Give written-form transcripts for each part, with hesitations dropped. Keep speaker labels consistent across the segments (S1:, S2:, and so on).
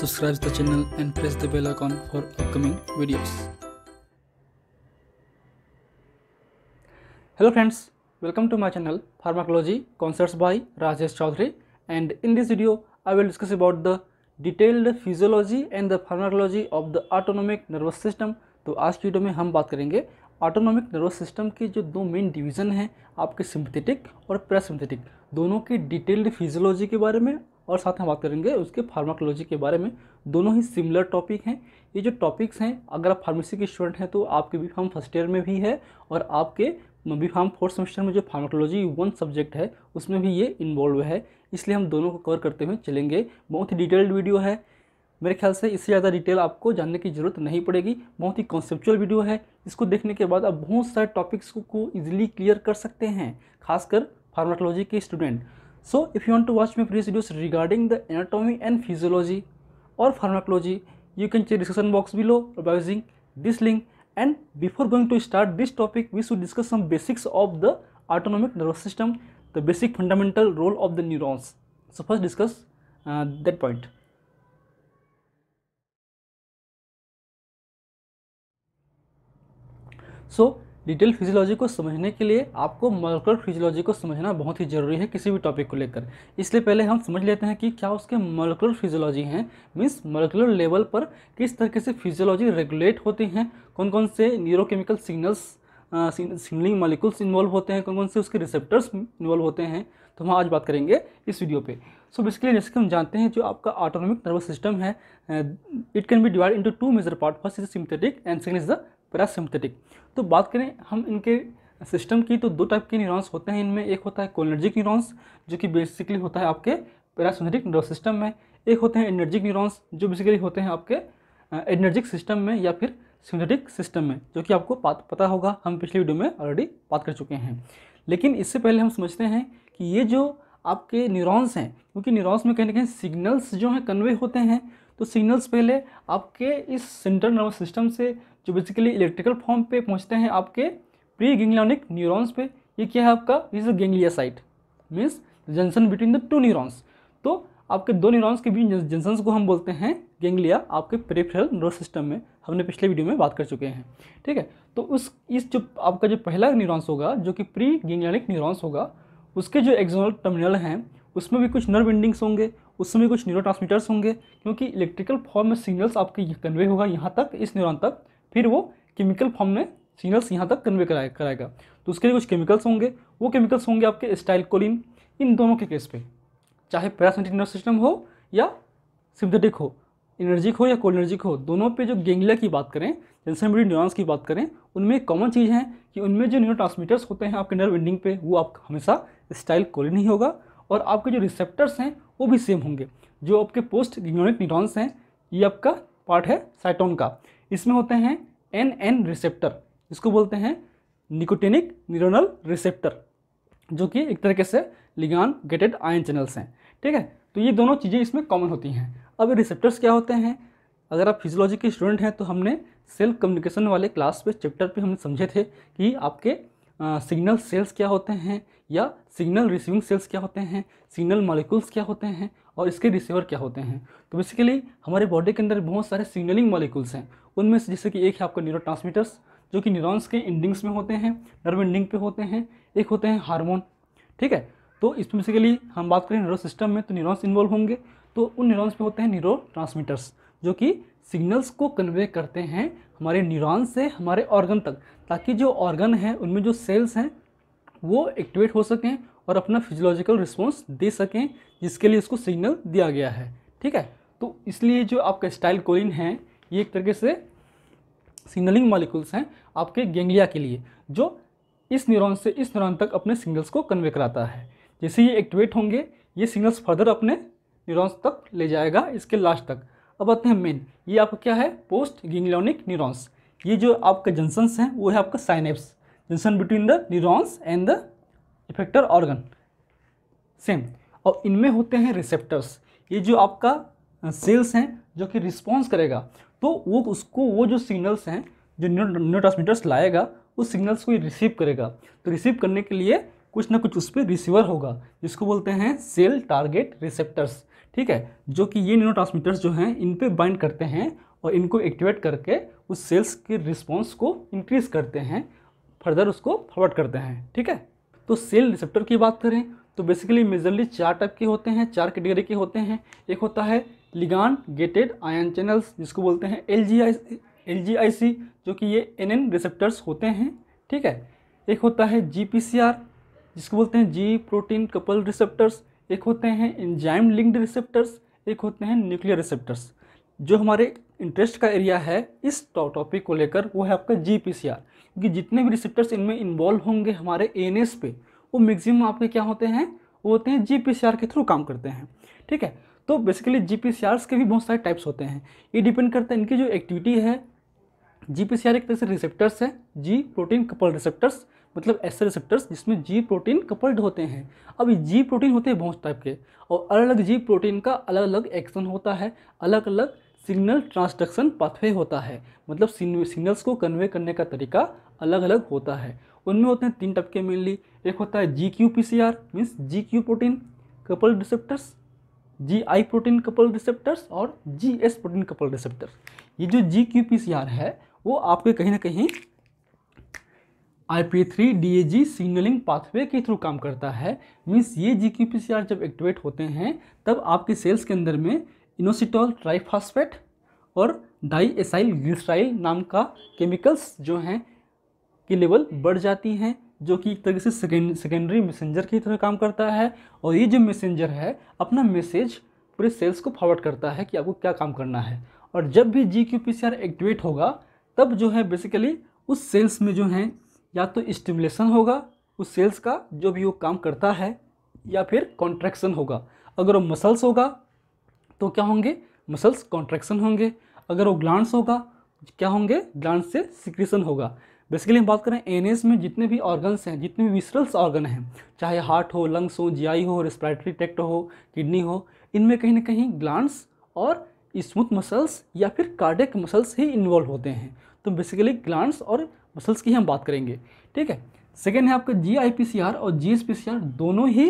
S1: subscribe the channel and press the bell icon for upcoming videos. Hello friends, welcome to my channel Pharmacology Concepts by Rajesh Chaudhary, and in this video I will discuss about the detailed physiology and the pharmacology of the autonomic nervous system। तो आज की video में हम बात करेंगे autonomic nervous system के जो दो मेन डिवीज़न हैं आपके सिंपैथेटिक और पैरासिम्पैथेटिक, दोनों की डिटेल्ड फिजियोलॉजी के बारे में और साथ में बात करेंगे उसके फार्माकोलॉजी के बारे में। दोनों ही सिमिलर टॉपिक हैं। ये जो टॉपिक्स हैं, अगर आप फार्मेसी के स्टूडेंट हैं तो आपके बी फार्म फर्स्ट ईयर में भी है और आपके बी फार्म फोर्थ सेमेस्टर में जो फार्माकोलॉजी 1 सब्जेक्ट है उसमें भी ये इन्वॉल्व है, इसलिए हम दोनों को कवर करते हुए चलेंगे। बहुत ही डिटेल्ड वीडियो है, मेरे ख्याल से इससे ज़्यादा डिटेल आपको जानने की ज़रूरत नहीं पड़ेगी। बहुत ही कॉन्सेप्चुअल वीडियो है, इसको देखने के बाद आप बहुत सारे टॉपिक्स को ईजिली क्लियर कर सकते हैं, खासकर फार्माकोलॉजी के student. So if you want to watch my previous videos regarding the anatomy and physiology और pharmacology, you can check description box below by using this link. And before going to start this topic, we should discuss some basics of the autonomic nervous system, the basic fundamental role of the neurons. So first discuss that point. So detail physiology को समझने के लिए आपको molecular physiology को समझना बहुत ही ज़रूरी है किसी भी टॉपिक को लेकर। इसलिए पहले हम समझ लेते हैं कि क्या उसके मॉलिक्यूलर फिजियोलॉजी हैं, मीन्स मॉलिक्यूलर लेवल पर किस तरीके से फिजियोलॉजी रेगुलेट होती हैं, कौन कौन से न्यूरोकेमिकल सिग्नलिंग मॉलिक्यूल्स इन्वॉल्व होते हैं, कौन कौन से उसके रिसेप्टर्स इन्वॉल्व होते हैं, तो हम आज बात करेंगे इस वीडियो पे। सो बेसिकली जैसे कि हम जानते हैं जो आपका ऑटोनॉमिक नर्वस सिस्टम है, it can be divide into 2 major part. First is sympathetic and second is the parasympathetic. तो बात करें हम इनके सिस्टम की तो 2 टाइप के न्यूरॉन्स होते हैं इनमें। एक होता है कोलिनर्जिक न्यूरॉन्स जो कि बेसिकली होता है आपके पैरासिम्पैथेटिक नर्वस सिस्टम में। एक होते हैं एनर्जिक न्यूरॉन्स जो बेसिकली होते हैं आपके एनर्जिक सिस्टम में या फिर सिम्पैथेटिक सिस्टम में, जो कि आपको पता होगा, हम पिछली वीडियो में ऑलरेडी बात कर चुके हैं। लेकिन इससे पहले हम समझते हैं कि ये जो आपके न्यूरॉन्स हैं, क्योंकि न्यूरॉन्स में कहीं ना कहीं सिग्नल्स जो हैं कन्वे होते हैं, तो सिग्नल्स पहले आपके इस सेंट्रल नर्वस सिस्टम से जो बेसिकली इलेक्ट्रिकल फॉर्म पे पहुंचते हैं आपके प्री गैंग्लियोनिक न्यूरॉन्स पे। ये क्या है आपका, is a ganglia site, means junction between the 2 neurons. तो आपके 2 न्यूरॉन्स के बीच जंक्शंस को हम बोलते हैं गैंग्लिया आपके पेरिफेरल नर्वस सिस्टम में, हमने पिछले वीडियो में बात कर चुके हैं। ठीक है, तो इस जो आपका जो पहला न्यूरॉन्स होगा जो कि प्री गैंग्लियोनिक न्यूरॉन्स होगा, उसके जो एक्सोनल टर्मिनल हैं उसमें भी कुछ नर्व एंडिंग्स होंगे, उसमें भी कुछ न्यूरोट्रांसमीटर्स होंगे, क्योंकि इलेक्ट्रिकल फॉर्म में सिग्नल्स आपके कन्वे होगा यहाँ तक, इस न्यूरॉन तक, फिर वो केमिकल फॉर्म में सिग्नल्स यहाँ तक कन्वे कराएगा। तो उसके लिए कुछ केमिकल्स होंगे, वो केमिकल्स होंगे आपके एसिटाइलकोलिन। इन दोनों के केस पे, चाहे पैरासिम्पैथेटिक नर्वस सिस्टम हो या सिम्पैथेटिक हो, एनर्जिक हो या कोलिनर्जिक हो, दोनों पे जो गैंग्लिया की बात करें, जंक्शन बिटवीन न्यूरॉन्स की बात करें, उनमें एक कॉमन चीज़ है कि उनमें जो न्यूरोट्रांसमीटर्स होते हैं आपके नर्व एंडिंग पे, वो आप हमेशा एसिटाइलकोलिन ही होगा, और आपके जो रिसेप्टर्स हैं वो भी सेम होंगे। जो आपके पोस्ट गैंग्लियोनिक न्यूरॉन्स हैं, ये आपका पार्ट है साइटोन का, इसमें होते हैं NN रिसेप्टर, इसको बोलते हैं निकोटिनिक न्यूरोनल रिसेप्टर, जो कि एक तरीके से लिगांड गेटेड आयन चैनल्स हैं। ठीक है, तो ये दोनों चीज़ें इसमें कॉमन होती हैं। अब रिसेप्टर्स क्या होते हैं, अगर आप फिजियोलॉजी के स्टूडेंट हैं तो हमने सेल कम्युनिकेशन वाले क्लास पे चैप्टर पे हमने समझे थे कि आपके सिग्नल सेल्स क्या होते हैं या सिग्नल रिसीविंग सेल्स क्या होते हैं, सिग्नल मॉलिक्यूल्स क्या होते हैं और इसके रिसीवर क्या होते हैं। तो बेसिकली हमारे बॉडी के अंदर बहुत सारे सिग्नलिंग मॉलिक्यूल्स हैं, उनमें से जैसे कि एक है आपका न्यूरोट्रांसमीटर्स जो कि न्यूरॉन्स के एंडिंग्स में होते हैं, नर्व एंडिंग पे होते हैं, एक होते हैं हार्मोन। ठीक है, तो इसमें बेसिकली हम बात करें नर्वस सिस्टम में तो न्यूरॉन्स इन्वॉल्व होंगे, तो उन न्यूरॉन्स पे होते हैं न्यूरोट्रांसमीटर्स जो कि सिग्नल्स को कन्वे करते हैं हमारे न्यूरॉन से हमारे ऑर्गन तक, ताकि जो ऑर्गन है उनमें जो सेल्स हैं वो एक्टिवेट हो सकें और अपना फिजियोलॉजिकल रिस्पॉन्स दे सकें, जिसके लिए इसको सिग्नल दिया गया है। ठीक है, तो इसलिए जो आपका एसिटाइलकोलिन है ये एक तरीके से सिग्नलिंग मॉलिक्यूल्स हैं आपके गैंग्लिया के लिए, जो इस न्यूरॉन से इस न्यूरॉन तक अपने सिग्नल्स को कन्वे कराता है। जैसे ये एक्टिवेट होंगे ये सिग्नल्स फर्दर अपने न्यूरॉन्स तक ले जाएगा, इसके लास्ट तक। अब आते हैं मेन, ये आपका क्या है, पोस्ट गैंग्लियोनिक न्यूरॉन्स। ये जो आपका जंक्शंस हैं वो है आपका synapse, junction between the neurons and the effector organ, same. और इनमें होते हैं रिसेप्टर्स, ये जो आपका सेल्स हैं जो कि रिस्पॉन्स करेगा, तो वो जो सिग्नल्स हैं जो न्यूरोट्रांसमीटर्स लाएगा उस सिग्नल्स को ये रिसीव करेगा। तो रिसीव करने के लिए कुछ ना कुछ उस पर रिसीवर होगा, जिसको बोलते हैं सेल टारगेट रिसेप्टर्स। ठीक है, जो कि ये न्यूरोट्रांसमीटर्स जो हैं इन पे बाइंड करते हैं और इनको एक्टिवेट करके उस सेल्स के रिस्पॉन्स को इंक्रीज करते हैं, फर्दर उसको फॉरवर्ड करते हैं। ठीक है, तो सेल रिसेप्टर की बात करें तो बेसिकली मेजरली 4 टाइप के होते हैं, 4 कैटेगरी के होते हैं। एक होता है लिगांड गेटेड आयन चैनल्स, जिसको बोलते हैं LGIC, जो कि ये NN रिसेप्टर्स होते हैं। ठीक है, एक होता है GPCR, जिसको बोलते हैं G प्रोटीन कपल रिसेप्टर्स। एक होते हैं एंजाइम लिंक्ड रिसेप्टर्स, एक होते हैं न्यूक्लियर रिसेप्टर्स। जो हमारे इंटरेस्ट का एरिया है इस टॉपिक को लेकर वो है आपका GPCR, क्योंकि जितने भी रिसेप्टर्स इनमें इन्वॉल्व होंगे हमारे ANS पे, वो मैक्सिमम आपके क्या होते हैं, वो होते हैं GPCR के थ्रू काम करते हैं। ठीक है, तो बेसिकली GPCRs के भी बहुत सारे टाइप्स होते हैं, ये डिपेंड करता है इनकी जो एक्टिविटी है। GPCR एक तरह से रिसेप्टर्स है, G प्रोटीन कपल रिसेप्टर्स, मतलब ऐसे रिसेप्टर्स जिसमें G प्रोटीन कपल्ड होते हैं। अब ये G प्रोटीन होते हैं बहुत टाइप के, और अलग अलग G प्रोटीन का अलग अलग एक्शन होता है, अलग अलग सिग्नल ट्रांसडक्शन पाथवे होता है, मतलब सिग्नल्स को कन्वे करने का तरीका अलग अलग होता है। उनमें होते हैं 3 टाइप के मेनली। एक होता है GQPCR means GQ protein coupled receptors, GI protein coupled receptors और GS प्रोटीन कपल्ड रिसेप्टर्स। ये जो GQPCR है वो आपके कहीं ना कहीं IP3 DAG सिग्नलिंग पाथवे के थ्रू काम करता है। मीन्स ये GQPCR जब एक्टिवेट होते हैं तब आपके सेल्स के अंदर में इनोसिटॉल ट्राइफॉस्फेट और डाईएसाइल ग्लिसराइल नाम का केमिकल्स जो हैं की लेवल बढ़ जाती हैं, जो कि एक तरह से सेकेंडरी मैसेंजर की तरह काम करता है। और ये जो मैसेंजर है अपना मैसेज पूरे सेल्स को फॉरवर्ड करता है कि आपको क्या काम करना है। और जब भी GQPCR एक्टिवेट होगा तब जो है बेसिकली उस सेल्स में जो है या तो स्टिमुलेशन होगा उस सेल्स का जो भी वो काम करता है, या फिर कॉन्ट्रैक्शन होगा। अगर वो मसल्स होगा तो क्या होंगे, मसल्स कॉन्ट्रैक्शन होंगे। अगर वो ग्लैंड्स होगा क्या होंगे, ग्लैंड्स से सिक्रीशन होगा। बेसिकली हम बात करें ANS में जितने भी ऑर्गन्स हैं, जितने भी विसरल्स ऑर्गन हैं, चाहे हार्ट हो, लंग्स हो, GI हो, रेस्पिरेटरी ट्रैक्ट हो, किडनी हो, इनमें कहीं ना कहीं ग्लैंड्स और स्मूथ मसल्स या फिर कार्डियक मसल्स ही इन्वॉल्व होते हैं। तो बेसिकली ग्लैंड्स और मसल्स की हम बात करेंगे। ठीक है, सेकेंड है आपका GIPCR और GSPCR, दोनों ही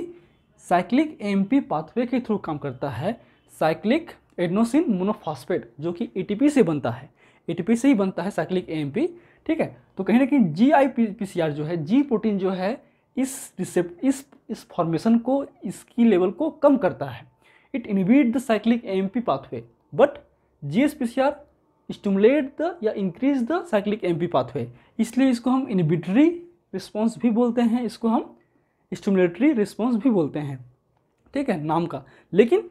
S1: साइक्लिक AMP पाथवे के थ्रू काम करता है। साइक्लिक एडेनोसिन मोनोफॉस्फेट जो कि ATP से बनता है, ATP से ही बनता है साइक्लिक AMP। ठीक है, तो कहीं ना कहीं GIPCR जो है, G प्रोटीन जो है इस फॉर्मेशन को, इसकी लेवल को कम करता है। It inhibit the cyclic AMP pathway, but GSPCR stimulate the या increase the cyclic AMP pathway, इसलिए इसको हम इनहिबिटरी रिस्पॉन्स भी बोलते हैं, इसको हम स्टिमुलेटरी रिस्पॉन्स भी बोलते हैं। ठीक है, नाम का। लेकिन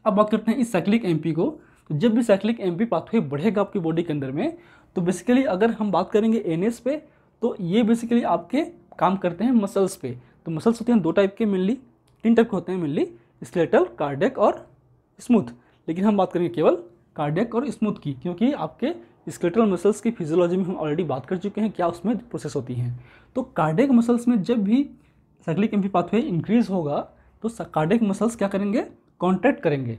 S1: अब बात करते हैं इस साइक्लिक AMP को। तो जब भी साइक्लिक AMP पाथवे बढ़ेगा आपकी बॉडी के अंदर में, तो बेसिकली अगर हम बात करेंगे ANS पे, तो ये बेसिकली आपके काम करते हैं मसल्स पे। तो मसल्स होते हैं 2 टाइप के मेनली, 3 टाइप के होते हैं मेनली, स्केलेटल, कार्डियक और स्मूथ। लेकिन हम बात करेंगे केवल कार्डियक और स्मूथ की, क्योंकि आपके स्केलेटल मसल्स की फिजियोलॉजी में हम ऑलरेडी बात कर चुके हैं क्या उसमें प्रोसेस होती हैं। तो कार्डियक मसल्स में जब भी साइक्लिक AMP पाथवे इंक्रीज होगा तो कार्डियक मसल्स क्या करेंगे, कॉन्ट्रैक्ट करेंगे,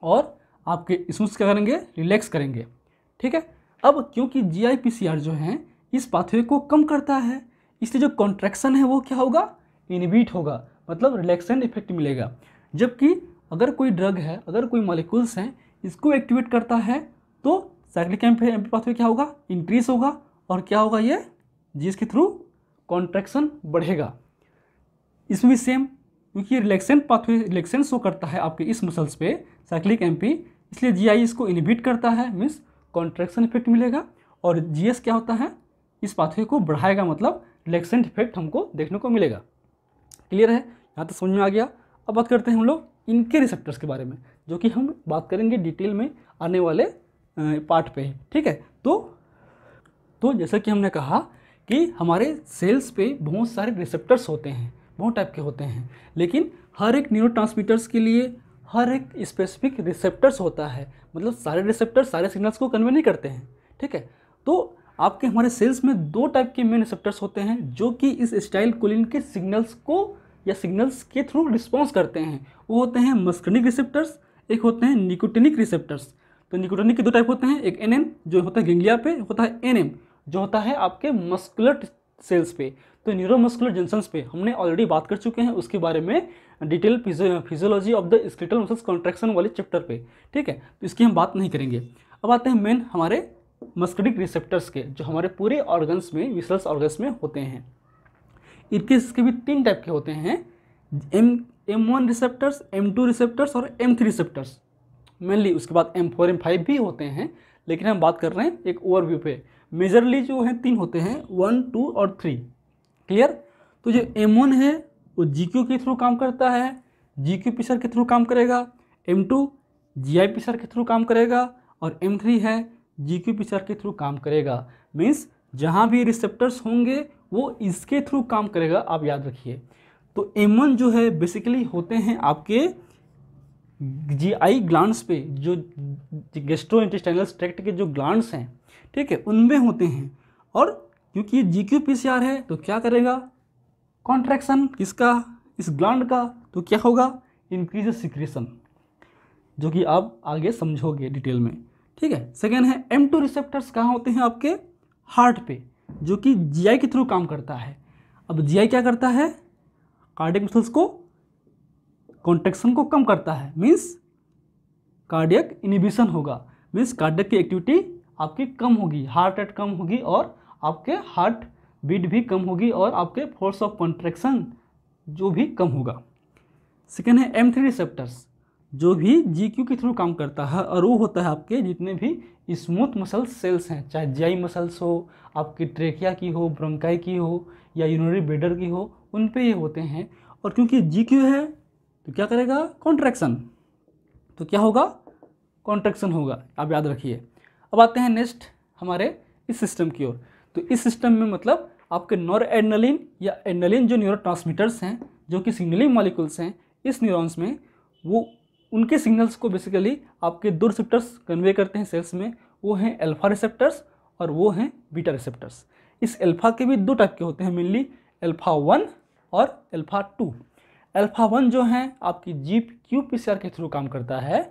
S1: और आपके स्मूथ क्या करेंगे, रिलैक्स करेंगे। ठीक है, अब क्योंकि GIPCR जो है इस पाथवे को कम करता है, इसलिए जो कॉन्ट्रैक्शन है वो क्या होगा, इनहिबिट होगा, मतलब रिलैक्सेंट इफेक्ट मिलेगा। जबकि अगर कोई ड्रग है, अगर कोई मॉलिक्यूल्स हैं, इसको एक्टिवेट करता है तो साइक्लिक AMP पाथवे क्या होगा, इंक्रीज होगा, और क्या होगा, ये जिसके थ्रू कॉन्ट्रैक्शन बढ़ेगा। इसमें भी सेम, क्योंकि रिलैक्सेंट पाथवे रिलैक्सेंट शो करता है आपके इस मसल्स पे साइक्लिक AMP, इसलिए GI इसको इनहिबिट करता है, मीन्स कॉन्ट्रैक्शन इफेक्ट मिलेगा। और GS क्या होता है, इस पाथवे को बढ़ाएगा, मतलब रिलैक्सेंट इफेक्ट हमको देखने को मिलेगा। क्लियर है, यहाँ तक समझ में आ गया। अब बात करते हैं हम लोग इनके रिसेप्टर्स के बारे में, जो कि हम बात करेंगे डिटेल में आने वाले पार्ट पे ही। ठीक है, तो जैसा कि हमने कहा कि हमारे सेल्स पे बहुत सारे रिसेप्टर्स होते हैं, बहुत टाइप के होते हैं, लेकिन हर एक न्यूरोट्रांसमीटर्स के लिए हर एक स्पेसिफिक रिसेप्टर्स होता है, मतलब सारे रिसेप्टर्स सारे सिग्नल्स को कन्वे नहीं करते हैं। ठीक है, तो आपके हमारे सेल्स में 2 टाइप के मेन रिसेप्टर्स होते हैं जो कि इस स्टाइल कोलिन के सिग्नल्स को या सिग्नल्स के थ्रू रिस्पॉन्स करते हैं। वो होते हैं मस्कर्निक रिसेप्टर्स, एक होते हैं निकोटिनिक रिसेप्टर्स। तो निकोटिनिक के 2 टाइप होते हैं, एक NN जो होता है गैंग्लिया पे, होता है NM जो होता है आपके मस्कुलर सेल्स पे। तो न्यूरोमस्कुलर जंक्शंस पे हमने ऑलरेडी बात कर चुके हैं, उसके बारे में detail physiology of the skeletal muscles contraction वाले चैप्टर पे, ठीक है। तो इसकी हम बात नहीं करेंगे। अब आते हैं मेन हमारे मस्कुलिक रिसेप्टर्स के, जो हमारे पूरे ऑर्गन्स में, विसरस ऑर्गन्स में होते हैं। इसके भी 3 टाइप के होते हैं, M1 रिसेप्टर्स, M2 रिसेप्टर्स और M3 रिसेप्टर्स मेनली। उसके बाद M4 M5 भी होते हैं, लेकिन हम बात कर रहे हैं एक ओवरव्यू पे। मेजरली जो है 3 होते हैं, 1, 2 और 3। क्लियर। तो जो M1 है वो GQ के थ्रू काम करता है, GQ पिसर के थ्रू काम करेगा। M2 GI पिसर के थ्रू काम करेगा, और M3 है GQ पिसर के थ्रू काम करेगा। मीन्स जहाँ भी रिसेप्टर्स होंगे वो इसके थ्रू काम करेगा, आप याद रखिए। तो M1 जो है बेसिकली होते हैं आपके GI ग्लैंड्स पे, जो गैस्ट्रोइंटेस्टाइनल ट्रैक्ट के जो ग्लैंड्स हैं, ठीक है, उनमें होते हैं। और क्योंकि ये GQ PCR है तो क्या करेगा, कॉन्ट्रैक्शन किसका, इस ग्लैंड का। तो क्या होगा, इंक्रीज सिक्रेशन, जो कि आप आगे समझोगे डिटेल में, ठीक है। सेकेंड है M2 रिसेप्टर्स, कहाँ होते हैं आपके हार्ट पे, जो कि GI के थ्रू काम करता है। अब GI क्या करता है, कार्डियक मसल्स को कॉन्ट्रैक्शन को कम करता है, मीन्स कार्डियक इनिबिशन होगा, मीन्स कार्डियक की एक्टिविटी आपकी कम होगी, हार्ट रेट कम होगी, और आपके हार्ट बीट भी कम होगी, और आपके फोर्स ऑफ कॉन्ट्रैक्शन जो भी कम होगा। सेकेंड है M3 रिसेप्टर्स, जो भी GQ के थ्रू काम करता है, और वो होता है आपके जितने भी स्मूथ मसल सेल्स हैं, चाहे GI मसल्स हो, आपकी ट्रेकिया की हो, ब्रोंकाई की हो, या यूरिनरी ब्लैडर की हो, उन पे ये होते हैं। और क्योंकि GQ है तो क्या करेगा, कॉन्ट्रैक्शन। तो क्या होगा, कॉन्ट्रैक्शन होगा, आप याद रखिए। अब आते हैं नेक्स्ट हमारे इस सिस्टम की ओर। तो इस सिस्टम में मतलब आपके नॉरएड्रेनालिन या एड्रेनालिन जो न्यूरोट्रांसमीटर्स हैं, जो कि सिग्नलिंग मॉलिक्यूल्स हैं इस न्यूरॉन्स में, वो उनके सिग्नल्स को बेसिकली आपके 2 रिसेप्टर्स कन्वे करते हैं सेल्स में। वो हैं अल्फा रिसेप्टर्स और वो हैं बीटा रिसेप्टर्स। इस अल्फा के भी 2 टाइप के होते हैं मेनली, अल्फा 1 और अल्फा 2। अल्फा 1 जो है आपकी GQ PCR के थ्रू काम करता है,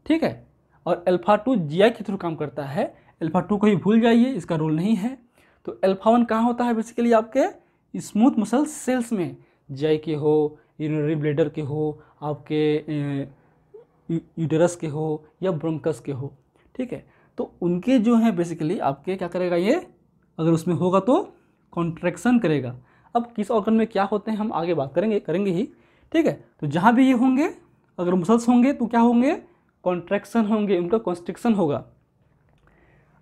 S1: ठीक है, और अल्फा 2 GI के थ्रू काम करता है। अल्फा 2 को ही भूल जाइए, इसका रोल नहीं है। तो अल्फा 1 कहाँ होता है, बेसिकली आपके स्मूथ मसल सेल्स में, GI के हो, यूरिनरी ब्लैडर के हो, आपके यूटेरस के हो, या ब्रोंकस के हो, ठीक है। तो उनके जो हैं बेसिकली आपके क्या करेगा, ये अगर उसमें होगा तो कॉन्ट्रैक्शन करेगा। अब किस ऑर्गन में क्या होते हैं हम आगे बात करेंगे ही, ठीक है। तो जहाँ भी ये होंगे, अगर मसल्स होंगे तो क्या होंगे, कॉन्ट्रैक्शन होंगे, उनका कॉन्स्ट्रिक्शन होगा।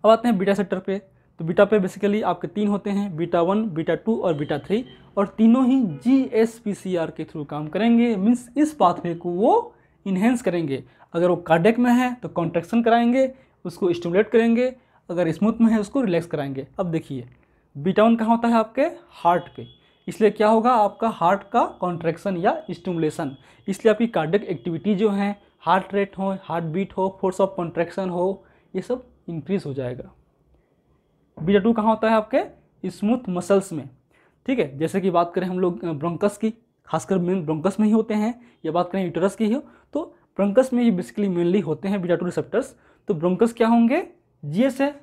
S1: अब आते हैं बीटा सेक्टर पे। तो बीटा पे बेसिकली आपके 3 होते हैं, बीटा 1, बीटा 2 और बीटा 3, और तीनों ही GSPCR के थ्रू काम करेंगे। मीन्स इस पाथवे को वो इन्हेंस करेंगे। अगर वो कार्डियक में है तो कॉन्ट्रैक्शन कराएंगे, उसको स्टिमुलेट करेंगे, अगर स्मूथ में है उसको रिलैक्स कराएंगे। अब देखिए बीटा 1 कहाँ होता है, आपके हार्ट पे, इसलिए क्या होगा, आपका हार्ट का कॉन्ट्रैक्शन या स्टिमुलेशन। इसलिए आपकी कार्डियक एक्टिविटी जो है, हार्ट रेट हो, हार्ट बीट हो, फोर्स ऑफ कॉन्ट्रैक्शन हो, ये सब इंक्रीज हो जाएगा। बीटा 2 कहाँ होता है, आपके स्मूथ मसल्स में, ठीक है। जैसे कि बात करें हम लोग ब्रोंकस की, खासकर मेन ब्रोंकस में ही होते हैं, या बात करें यूटेरस की हो, तो ब्रोंकस में ये बेसिकली मेनली होते हैं बीटा 2 रिसेप्टर्स। तो ब्रोंकस क्या होंगे, GS है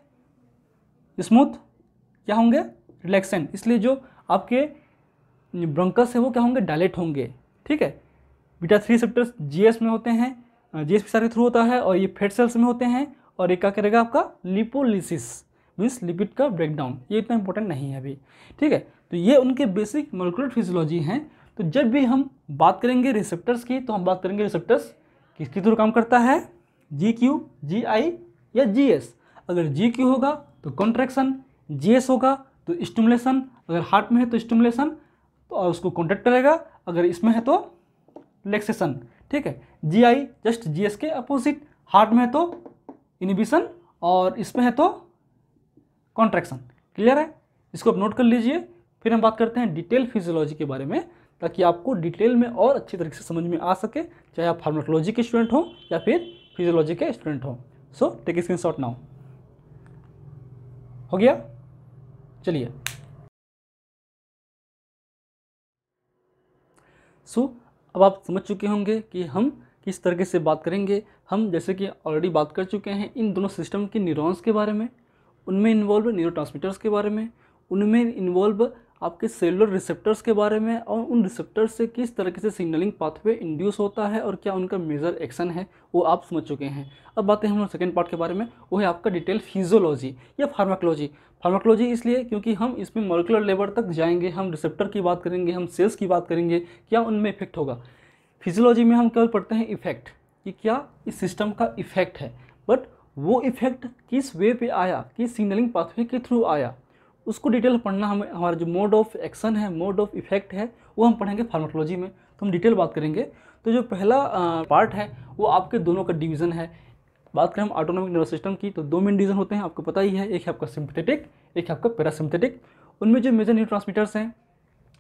S1: स्मूथ, क्या होंगे, रिलैक्सेंट, इसलिए जो आपके ब्रोंकस है वो क्या होंगे, डायलेट होंगे, ठीक है। बीटा 3 रिसेप्टर्स GS में होते हैं, GS PCR के थ्रू होता है, और ये फैट सेल्स में होते हैं। और ये क्या करेगा, आपका लिपोलिसिस, मीन्स लिपिड का ब्रेकडाउन। ये इतना इंपॉर्टेंट नहीं है अभी, ठीक है। तो ये उनके बेसिक मॉलिक्यूलर फिजियोलॉजी हैं। तो जब भी हम बात करेंगे रिसेप्टर्स की, तो हम बात करेंगे रिसेप्टर्स किसके थ्रू काम करता है, GQ, GI या GS। अगर GQ होगा तो कॉन्ट्रैक्शन, GS होगा तो स्टिमुलेशन, अगर हार्ट में है तो स्टिमुलेशन, तो और उसको कॉन्ट्रैक्ट करेगा, अगर इसमें है तो रिलैक्सेशन, ठीक है। GI जस्ट GS के अपोजिट, हार्ट में है तो इनिबिशन, और इसमें है तो कॉन्ट्रैक्शन। क्लियर है, इसको आप नोट कर लीजिए। फिर हम बात करते हैं डिटेल फिजियोलॉजी के बारे में, ताकि आपको डिटेल में और अच्छी तरीके से समझ में आ सके, चाहे आप फार्माकोलॉजी के स्टूडेंट हो या फिर फिजियोलॉजी के स्टूडेंट हो। So take a screenshot now. हो गया, चलिए। सो अब आप समझ चुके होंगे कि हम किस तरीके से बात करेंगे। हम जैसे कि ऑलरेडी बात कर चुके हैं इन दोनों सिस्टम के न्यूरॉन्स के बारे में, उनमें इन्वॉल्व न्यूरोट्रांसमीटर्स के बारे में, उनमें इन्वॉल्व आपके सेलुलर रिसेप्टर्स के बारे में और उन रिसेप्टर्स से किस तरीके से सिग्नलिंग पाथवे इंड्यूस होता है और क्या उनका मेजर एक्शन है वो आप समझ चुके हैं। अब बातें हम लोग सेकेंड पार्ट के बारे में, वो है आपका डिटेल फिजियोलॉजी या फार्माकोलॉजी। फार्माकोलॉजी इसलिए क्योंकि हम इसमें मॉलिक्यूलर लेवल तक जाएंगे, हम रिसेप्टर की बात करेंगे, हम सेल्स की बात करेंगे, क्या उनमें इफेक्ट होगा। फिजियोलॉजी में हम केवल पढ़ते हैं इफेक्ट, कि क्या इस सिस्टम का इफेक्ट है, बट वो इफेक्ट किस वे पे आया, किस सिग्नलिंग पाथवे के थ्रू आया, उसको डिटेल पढ़ना हमें, हमारा जो मोड ऑफ एक्शन है, मोड ऑफ इफेक्ट है, वो हम पढ़ेंगे फार्माकोलॉजी में, तो हम डिटेल बात करेंगे। तो जो पहला पार्ट है वो आपके दोनों का डिवीज़न है। बात करें हम ऑटोनॉमिक नर्वस सिस्टम की, तो दो मेन डिवीज़न होते हैं, आपको पता ही है, एक है आपका सिंपैथेटिक, एक है आपका पैरासिम्पैथेटिक। उनमें जो मेजर न्यूरोट्रांसमीटर्स हैं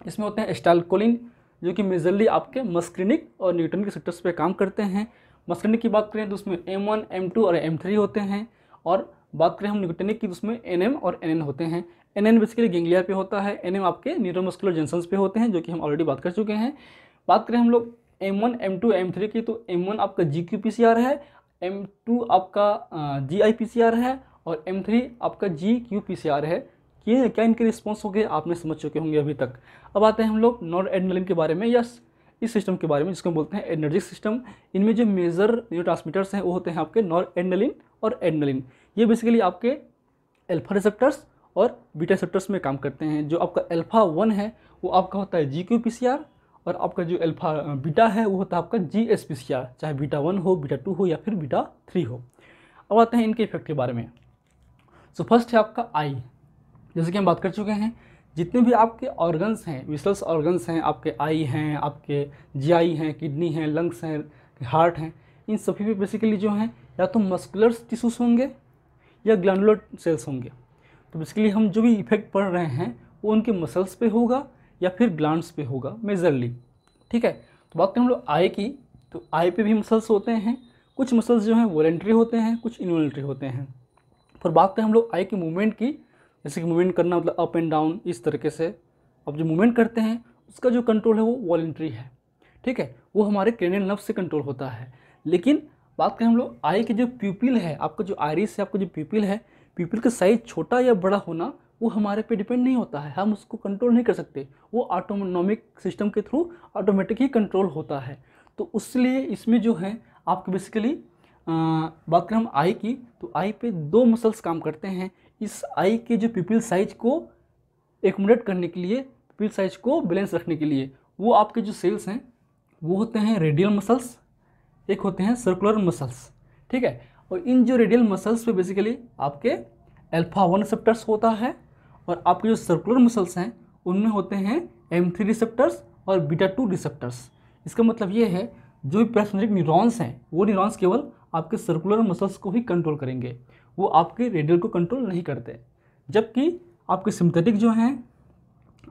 S1: इसमें होते हैं एसिटाइलकोलिन, जो कि मेजरली आपके मस्क्रिनिक और न्यूटन के सेक्टर्स पे काम करते हैं। मस्क्रिनिक की बात करें तो उसमें M1, M2 और M3 होते हैं, और बात करें हम न्यूटनिक की तो उसमें NM और NN होते हैं। NN बेसिकली गेंगलिया पे होता है, NM आपके न्यूरोमस्कुलर जंक्शंस पे होते हैं, जो कि हम ऑलरेडी बात कर चुके हैं। बात करें हम लोग M1, M2, M3 की, तो M1 आपका GQ-PCR है, M2 आपका GI-PCR है और M3 आपका GQ-PCR है। कि क्या इनके रिस्पॉन्स हो गए आपने समझ चुके होंगे अभी तक। अब आते हैं हम लोग नॉरएड्रेनालिन के बारे में, या इस सिस्टम के बारे में जिसको हम बोलते हैं एनर्जिक सिस्टम। इनमें जो मेजर न्यूरोट्रांसमीटर्स हैं वो होते हैं आपके नॉरएड्रेनालिन और एड्रेनालिन। ये बेसिकली आपके अल्फा रिसेप्टर्स और बीटा रिसेप्टर्स में काम करते हैं। जो आपका अल्फा 1 है वो आपका होता है GQ-PCR, और आपका जो अल्फा बीटा है वो होता है आपका GS-PCR, चाहे बीटा 1 हो, बीटा 2 हो या फिर बीटा 3 हो। अब आते हैं इनके इफेक्ट के बारे में। सो फर्स्ट है आपका आई। जैसे कि हम बात कर चुके हैं, जितने भी आपके ऑर्गन्स हैं, विशल्स ऑर्गन्स हैं, आपके आई हैं, आपके जीआई हैं, किडनी हैं, लंग्स हैं, हार्ट हैं, इन सभी पे बेसिकली जो हैं या तो मस्कुलर टिश्यूज होंगे या ग्लैंडुलर सेल्स होंगे। तो बेसिकली हम जो भी इफेक्ट पढ़ रहे हैं वो उनके मसल्स पे होगा या फिर ग्लैंड्स पे होगा मेजरली। ठीक है, तो बात करें हम लोग आई की, तो आई पे भी मसल्स होते हैं। कुछ मसल्स जो हैं वॉलेंट्री होते हैं, कुछ इनवॉलेंट्री होते हैं। फिर बात करें हम लोग आई की मूवमेंट की, जैसे कि मूवमेंट करना मतलब अप एंड डाउन इस तरीके से। अब जो मूवमेंट करते हैं उसका जो कंट्रोल है वो वॉलेंट्री है। ठीक है, वो हमारे क्रेनियल नर्व से कंट्रोल होता है। लेकिन बात करें हम लोग आई के जो प्यूपिल है, आपका जो आइरिस है, आपका जो प्यूपिल है, प्यूपिल का साइज छोटा या बड़ा होना वो हमारे पे डिपेंड नहीं होता है, हम उसको कंट्रोल नहीं कर सकते, वो ऑटोनॉमिक सिस्टम के थ्रू ऑटोमेटिक ही कंट्रोल होता है। तो उसलिए इसमें जो है आपको बेसिकली बात करें हम आई की, तो आई पे दो मसल्स काम करते हैं। इस आई के जो प्यूपिल साइज को एकोमोडेट करने के लिए, प्यूपिल साइज को बैलेंस रखने के लिए, वो आपके जो सेल्स हैं वो होते हैं रेडियल मसल्स, एक होते हैं सर्कुलर मसल्स। ठीक है, और इन जो रेडियल मसल्स पे बेसिकली आपके अल्फा 1 रिसेप्टर्स होता है, और आपके जो सर्कुलर मसल्स हैं उनमें होते हैं M3 रिसेप्टर्स और बीटा 2 रिसेप्टर्स। इसका मतलब ये है जो भी पैरासिम्पैथिक न्यूरॉन्स हैं वो न्यूरॉन्स केवल आपके सर्कुलर मसल्स को ही कंट्रोल करेंगे, वो आपके रेडियल को कंट्रोल नहीं करते। जबकि आपके सिंपैथेटिक जो हैं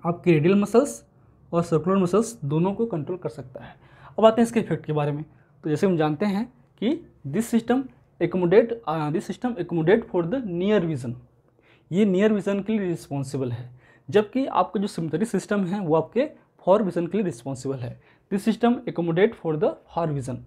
S1: आपके रेडियल मसल्स और सर्कुलर मसल्स दोनों को कंट्रोल कर सकता है। अब आते हैं इसके इफेक्ट के बारे में। तो जैसे हम जानते हैं कि this system accommodate for the near vision, ये नियर विजन के लिए रिस्पॉन्सिबल है। जबकि आपका जो सिंपैथेटिक सिस्टम है वो आपके फॉर विजन के लिए रिस्पॉन्सिबल है। This system accommodate for the far vision.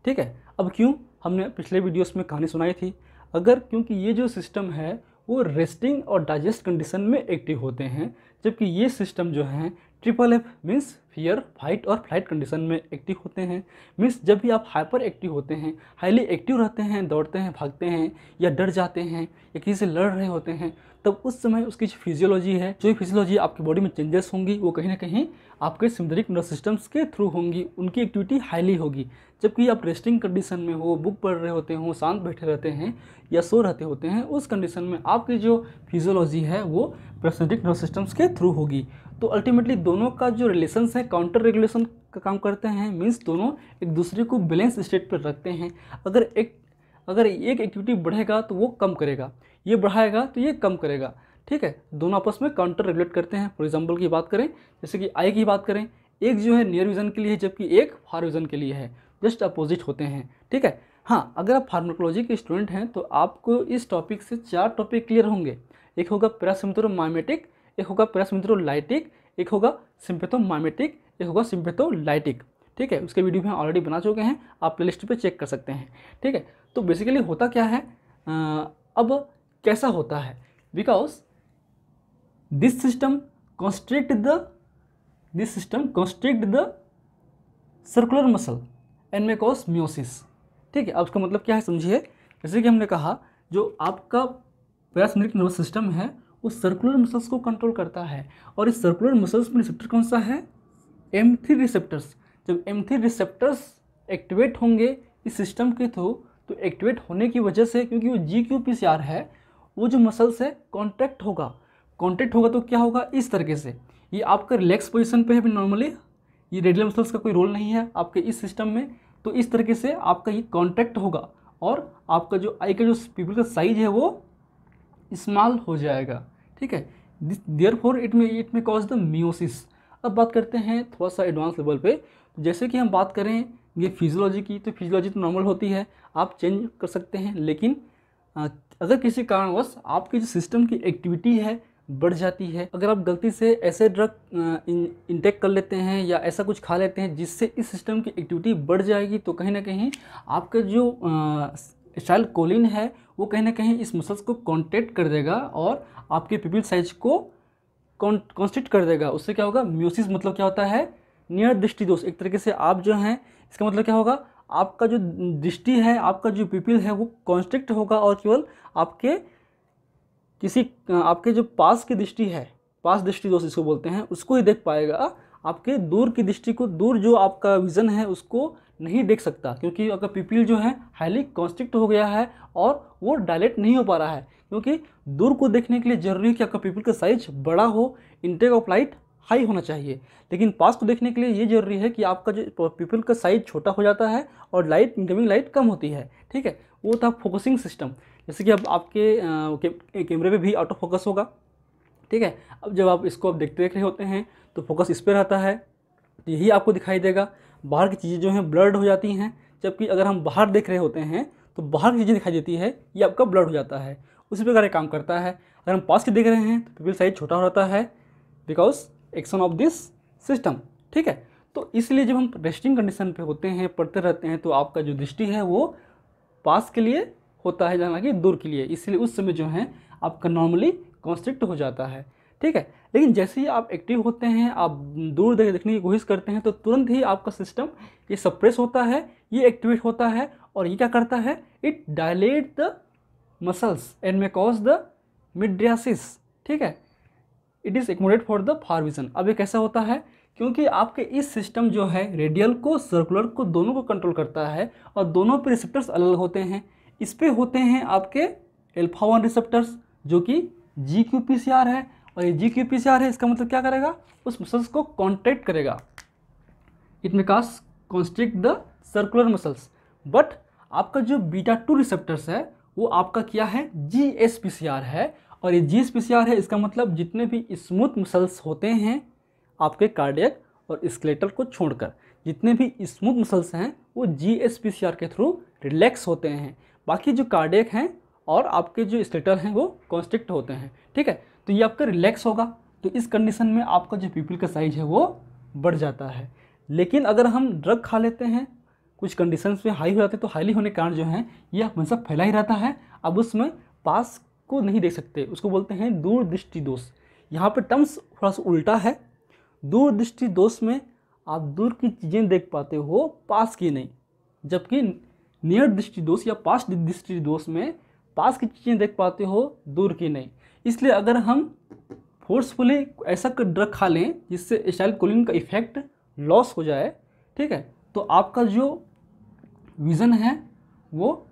S1: ठीक है, अब क्यों, हमने पिछले वीडियोस में कहानी सुनाई थी, अगर क्योंकि ये जो सिस्टम है वो रेस्टिंग और डाइजेस्ट कंडीशन में एक्टिव होते हैं, जबकि ये सिस्टम जो है FFF मीन्स फियर, फाइट और फ्लाइट कंडीशन में एक्टिव होते हैं। मीन्स जब भी आप हाइपर एक्टिव होते हैं, हाईली एक्टिव रहते हैं, दौड़ते हैं, भागते हैं या डर जाते हैं या किसी से लड़ रहे होते हैं, तब उस समय उसकी जो फिजियोलॉजी है, जो फिजियोलॉजी आपकी बॉडी में चेंजेस होंगी वो कहीं ना कहीं आपके सिंपैथेटिक नर्वस सिस्टम्स के थ्रू होंगी, उनकी एक्टिविटी हाईली होगी। जबकि आप रेस्टिंग कंडीशन में हो, बुक पढ़ रहे होते हो, शांत बैठे रहते हैं या सो रहते होते हैं, उस कंडीशन में आपकी जो फिजियोलॉजी है वो पैरासिम्पैथिक नर्वस सिस्टम्स के थ्रू होगी। तो अल्टीमेटली दोनों का जो रिलेशंस है काउंटर रेगुलेशन का काम करते हैं। मीन्स दोनों एक दूसरे को बैलेंस स्टेट पर रखते हैं। अगर एक एक्टिविटी बढ़ेगा तो वो कम करेगा, ये बढ़ाएगा तो ये कम करेगा। ठीक है, दोनों आपस में काउंटर रेगुलेट करते हैं। फॉर एग्जांपल की बात करें, जैसे कि आई की बात करें, एक जो है नियर विजन के लिए है जबकि एक फार विजन के लिए है, जस्ट अपोजिट होते हैं। ठीक है, हाँ, अगर आप फार्माकोलॉजी के स्टूडेंट हैं तो आपको इस टॉपिक से 4 टॉपिक क्लियर होंगे। एक होगा पैरासिम्पैथोमाइमेटिक, एक होगा पैरासिम्पैथोलाइटिक, एक होगा सिम्पैथोमाइमेटिक, एक होगा सिम्पैथोलाइटिक। ठीक है, उसके वीडियो में ऑलरेडी बना चुके हैं, आप प्लेलिस्ट पे चेक कर सकते हैं। ठीक है, तो बेसिकली होता क्या है, अब कैसा होता है, because this system constrict the circular muscle and may cause meiosis. ठीक है, अब उसका मतलब क्या है समझिए। जैसे कि हमने कहा जो आपका पैरासिम्पैथेटिक नर्वस सिस्टम है वो सर्कुलर मसल्स को कंट्रोल करता है, और इस सर्कुलर मसल्स में रिसेप्टर कौन सा है? M3 receptors. जब M3 रिसेप्टर्स एक्टिवेट होंगे इस सिस्टम के थ्रू, तो एक्टिवेट होने की वजह से, क्योंकि वो GQ-PCR है, वो जो मसल्स है कॉन्ट्रैक्ट होगा। कॉन्ट्रैक्ट होगा तो क्या होगा? इस तरीके से, ये आपका रिलैक्स पोजीशन पे है नॉर्मली, ये रेडियल मसल्स का कोई रोल नहीं है आपके इस सिस्टम में, तो इस तरीके से आपका ये कॉन्ट्रैक्ट होगा और आपका जो आई का जो पीपल का साइज है वो स्मॉल हो जाएगा। ठीक है, देयरफॉर इट में कॉज द मियोसिस। अब बात करते हैं थोड़ा सा एडवांस लेवल पे। जैसे कि हम बात करें ये फिजियोलॉजी की, तो फिजियोलॉजी तो नॉर्मल होती है, आप चेंज कर सकते हैं, लेकिन अगर किसी कारणवश आपकी जो सिस्टम की एक्टिविटी है बढ़ जाती है, अगर आप गलती से ऐसे ड्रग इंटेक कर लेते हैं या ऐसा कुछ खा लेते हैं जिससे इस सिस्टम की एक्टिविटी बढ़ जाएगी, तो कहीं ना कहीं आपका जो एसिटाइलकोलिन है वो कहीं ना कहीं इस मसल्स को कॉन्ट्रैक्ट कर देगा और आपके पिपिल साइज को कॉन्स्ट्रिक्ट कर देगा। उससे क्या होगा? म्योसिस मतलब क्या होता है? नियर दृष्टि दोष। एक तरीके से आप जो हैं, इसका मतलब क्या होगा? आपका जो दृष्टि है, आपका जो पिपिल है वो कॉन्स्ट्रिक्ट होगा और केवल आपके आपके जो पास की दृष्टि है, पास दृष्टि दोष इसको बोलते हैं, उसको ही देख पाएगा। आपके दूर की दृष्टि को, दूर जो आपका विज़न है उसको नहीं देख सकता, क्योंकि आपका पिपिल जो है हाईली कॉन्स्ट्रिक्ट हो गया है और वो डायलेट नहीं हो पा रहा है। क्योंकि दूर को देखने के लिए जरूरी है कि आपका पिपिल का साइज बड़ा हो, इंटेक ऑफ लाइट हाई होना चाहिए, लेकिन पास को देखने के लिए ये जरूरी है कि आपका जो पिपिल का साइज छोटा हो जाता है और लाइट, इनकमिंग लाइट कम होती है। ठीक है, वो था फोकसिंग सिस्टम। जैसे कि अब आपके कैमरे पे भी ऑटो फोकस होगा। ठीक है, अब जब आप इसको अब देख रहे होते हैं तो फोकस इस पर रहता है, तो यही आपको दिखाई देगा। बाहर की चीज़ें जो हैं ब्लर्ड हो जाती हैं, जबकि अगर हम बाहर देख रहे होते हैं तो बाहर की चीज़ें दिखाई देती है, ये आपका ब्लर्ड हो जाता है। उसी प्रकार ये काम करता है। अगर हम पास के देख रहे हैं तो पिपिल साइज छोटा हो जाता है, because action of this system. ठीक है, तो इसलिए जब हम रेस्टिंग कंडीशन पे होते हैं, पढ़ते रहते हैं, तो आपका जो दृष्टि है वो पास के लिए होता है, जाना कि दूर के लिए, इसलिए उस समय जो है आपका नॉर्मली कॉन्स्ट्रिक्ट हो जाता है। ठीक है, लेकिन जैसे ही आप एक्टिव होते हैं, आप दूर देखने की कोशिश करते हैं, तो तुरंत ही आपका सिस्टम ये सप्रेस होता है, ये एक्टिवेट होता है, और ये क्या करता है? It dilate the muscles and may cause the mydriasis. ठीक है, it is accommodate for the far vision. अब ये कैसा होता है? क्योंकि आपके इस सिस्टम जो है रेडियल को, सर्कुलर को, दोनों को कंट्रोल करता है, और दोनों पे रिसेप्टर्स अलग होते हैं। इस पे होते हैं आपके अल्फा 1 रिसेप्टर्स जो कि GQ-PCR है, और ये GQ-PCR है, इसका मतलब क्या करेगा? उस मसल्स को कॉन्ट्रैक्ट करेगा। It may cause constrict the circular muscles. But आपका जो β2 रिसेप्टर्स है वो आपका क्या है? GS-PCR है, और ये GS-PCR है, इसका मतलब जितने भी स्मूथ मसल्स होते हैं आपके कार्डियक और स्केलेटल को छोड़कर, जितने भी स्मूथ मसल्स हैं वो GS-PCR के थ्रू रिलैक्स होते हैं। बाकी जो कार्डियक हैं और आपके जो स्केलेटल हैं वो कॉन्स्ट्रिक्ट होते हैं। ठीक है, तो ये आपका रिलैक्स होगा, तो इस कंडीशन में आपका जो पिपिल का साइज है वो बढ़ जाता है। लेकिन अगर हम ड्रग खा लेते हैं, कुछ कंडीशंस में हाई हो जाते हैं, तो हाईली होने के कारण जो है ये हमेशा फैला ही रहता है। अब उसमें पास को नहीं देख सकते, उसको बोलते हैं दूर दृष्टि दोष। यहाँ पे टर्म्स थोड़ा सा उल्टा है। दूर दृष्टि दोष में आप दूर की चीज़ें देख पाते हो, पास की नहीं, जबकि नियर दृष्टि दोष या पास दृष्टि दोष में पास की चीज़ें देख पाते हो, दूर की नहीं। इसलिए अगर हम फोर्सफुली ऐसा ड्रग खा लें जिससे एसिटाइलकोलिन का इफेक्ट लॉस हो जाए, ठीक है, तो आपका जो विज़न है वो,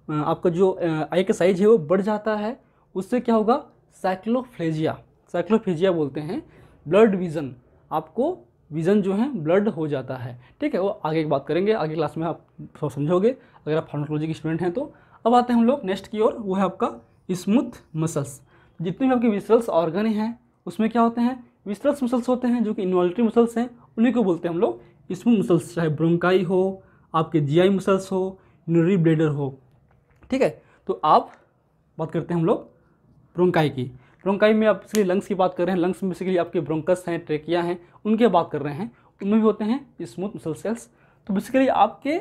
S1: आपका जो आई का साइज है वो बढ़ जाता है। उससे क्या होगा? साइक्लोप्लेजिया बोलते हैं, ब्लड विज़न, आपको विज़न जो है ब्लड हो जाता है। ठीक है, वो आगे की बात करेंगे, आगे क्लास में आप समझोगे अगर आप फार्माकोलॉजी के स्टूडेंट हैं तो। अब आते हैं हम लोग नेक्स्ट की ओर, वो है आपका स्मूथ मसल्स। जितने भी आपके विसरल्स ऑर्गन हैं उसमें क्या होते हैं? विसरल्स मसल्स होते हैं, जो कि इन्वॉल्यूटरी मसल्स हैं, उन्हीं को बोलते हैं हम लोग स्मूथ मसल्स। चाहे ब्रोंकाई हो, आपके GI मसल्स हो, यूरिनरी ब्लैडर हो। ठीक है, तो आप बात करते हैं हम लोग ब्रोंकाई की। ब्रोंकाई में आप बेसिकली लंग्स की बात कर रहे हैं, लंग्स में बेसिकली आपके ब्रोंकस हैं, ट्रेकिया हैं, उनके बात कर रहे हैं, उनमें भी होते हैं स्मूथ मसल सेल्स। तो बेसिकली आपके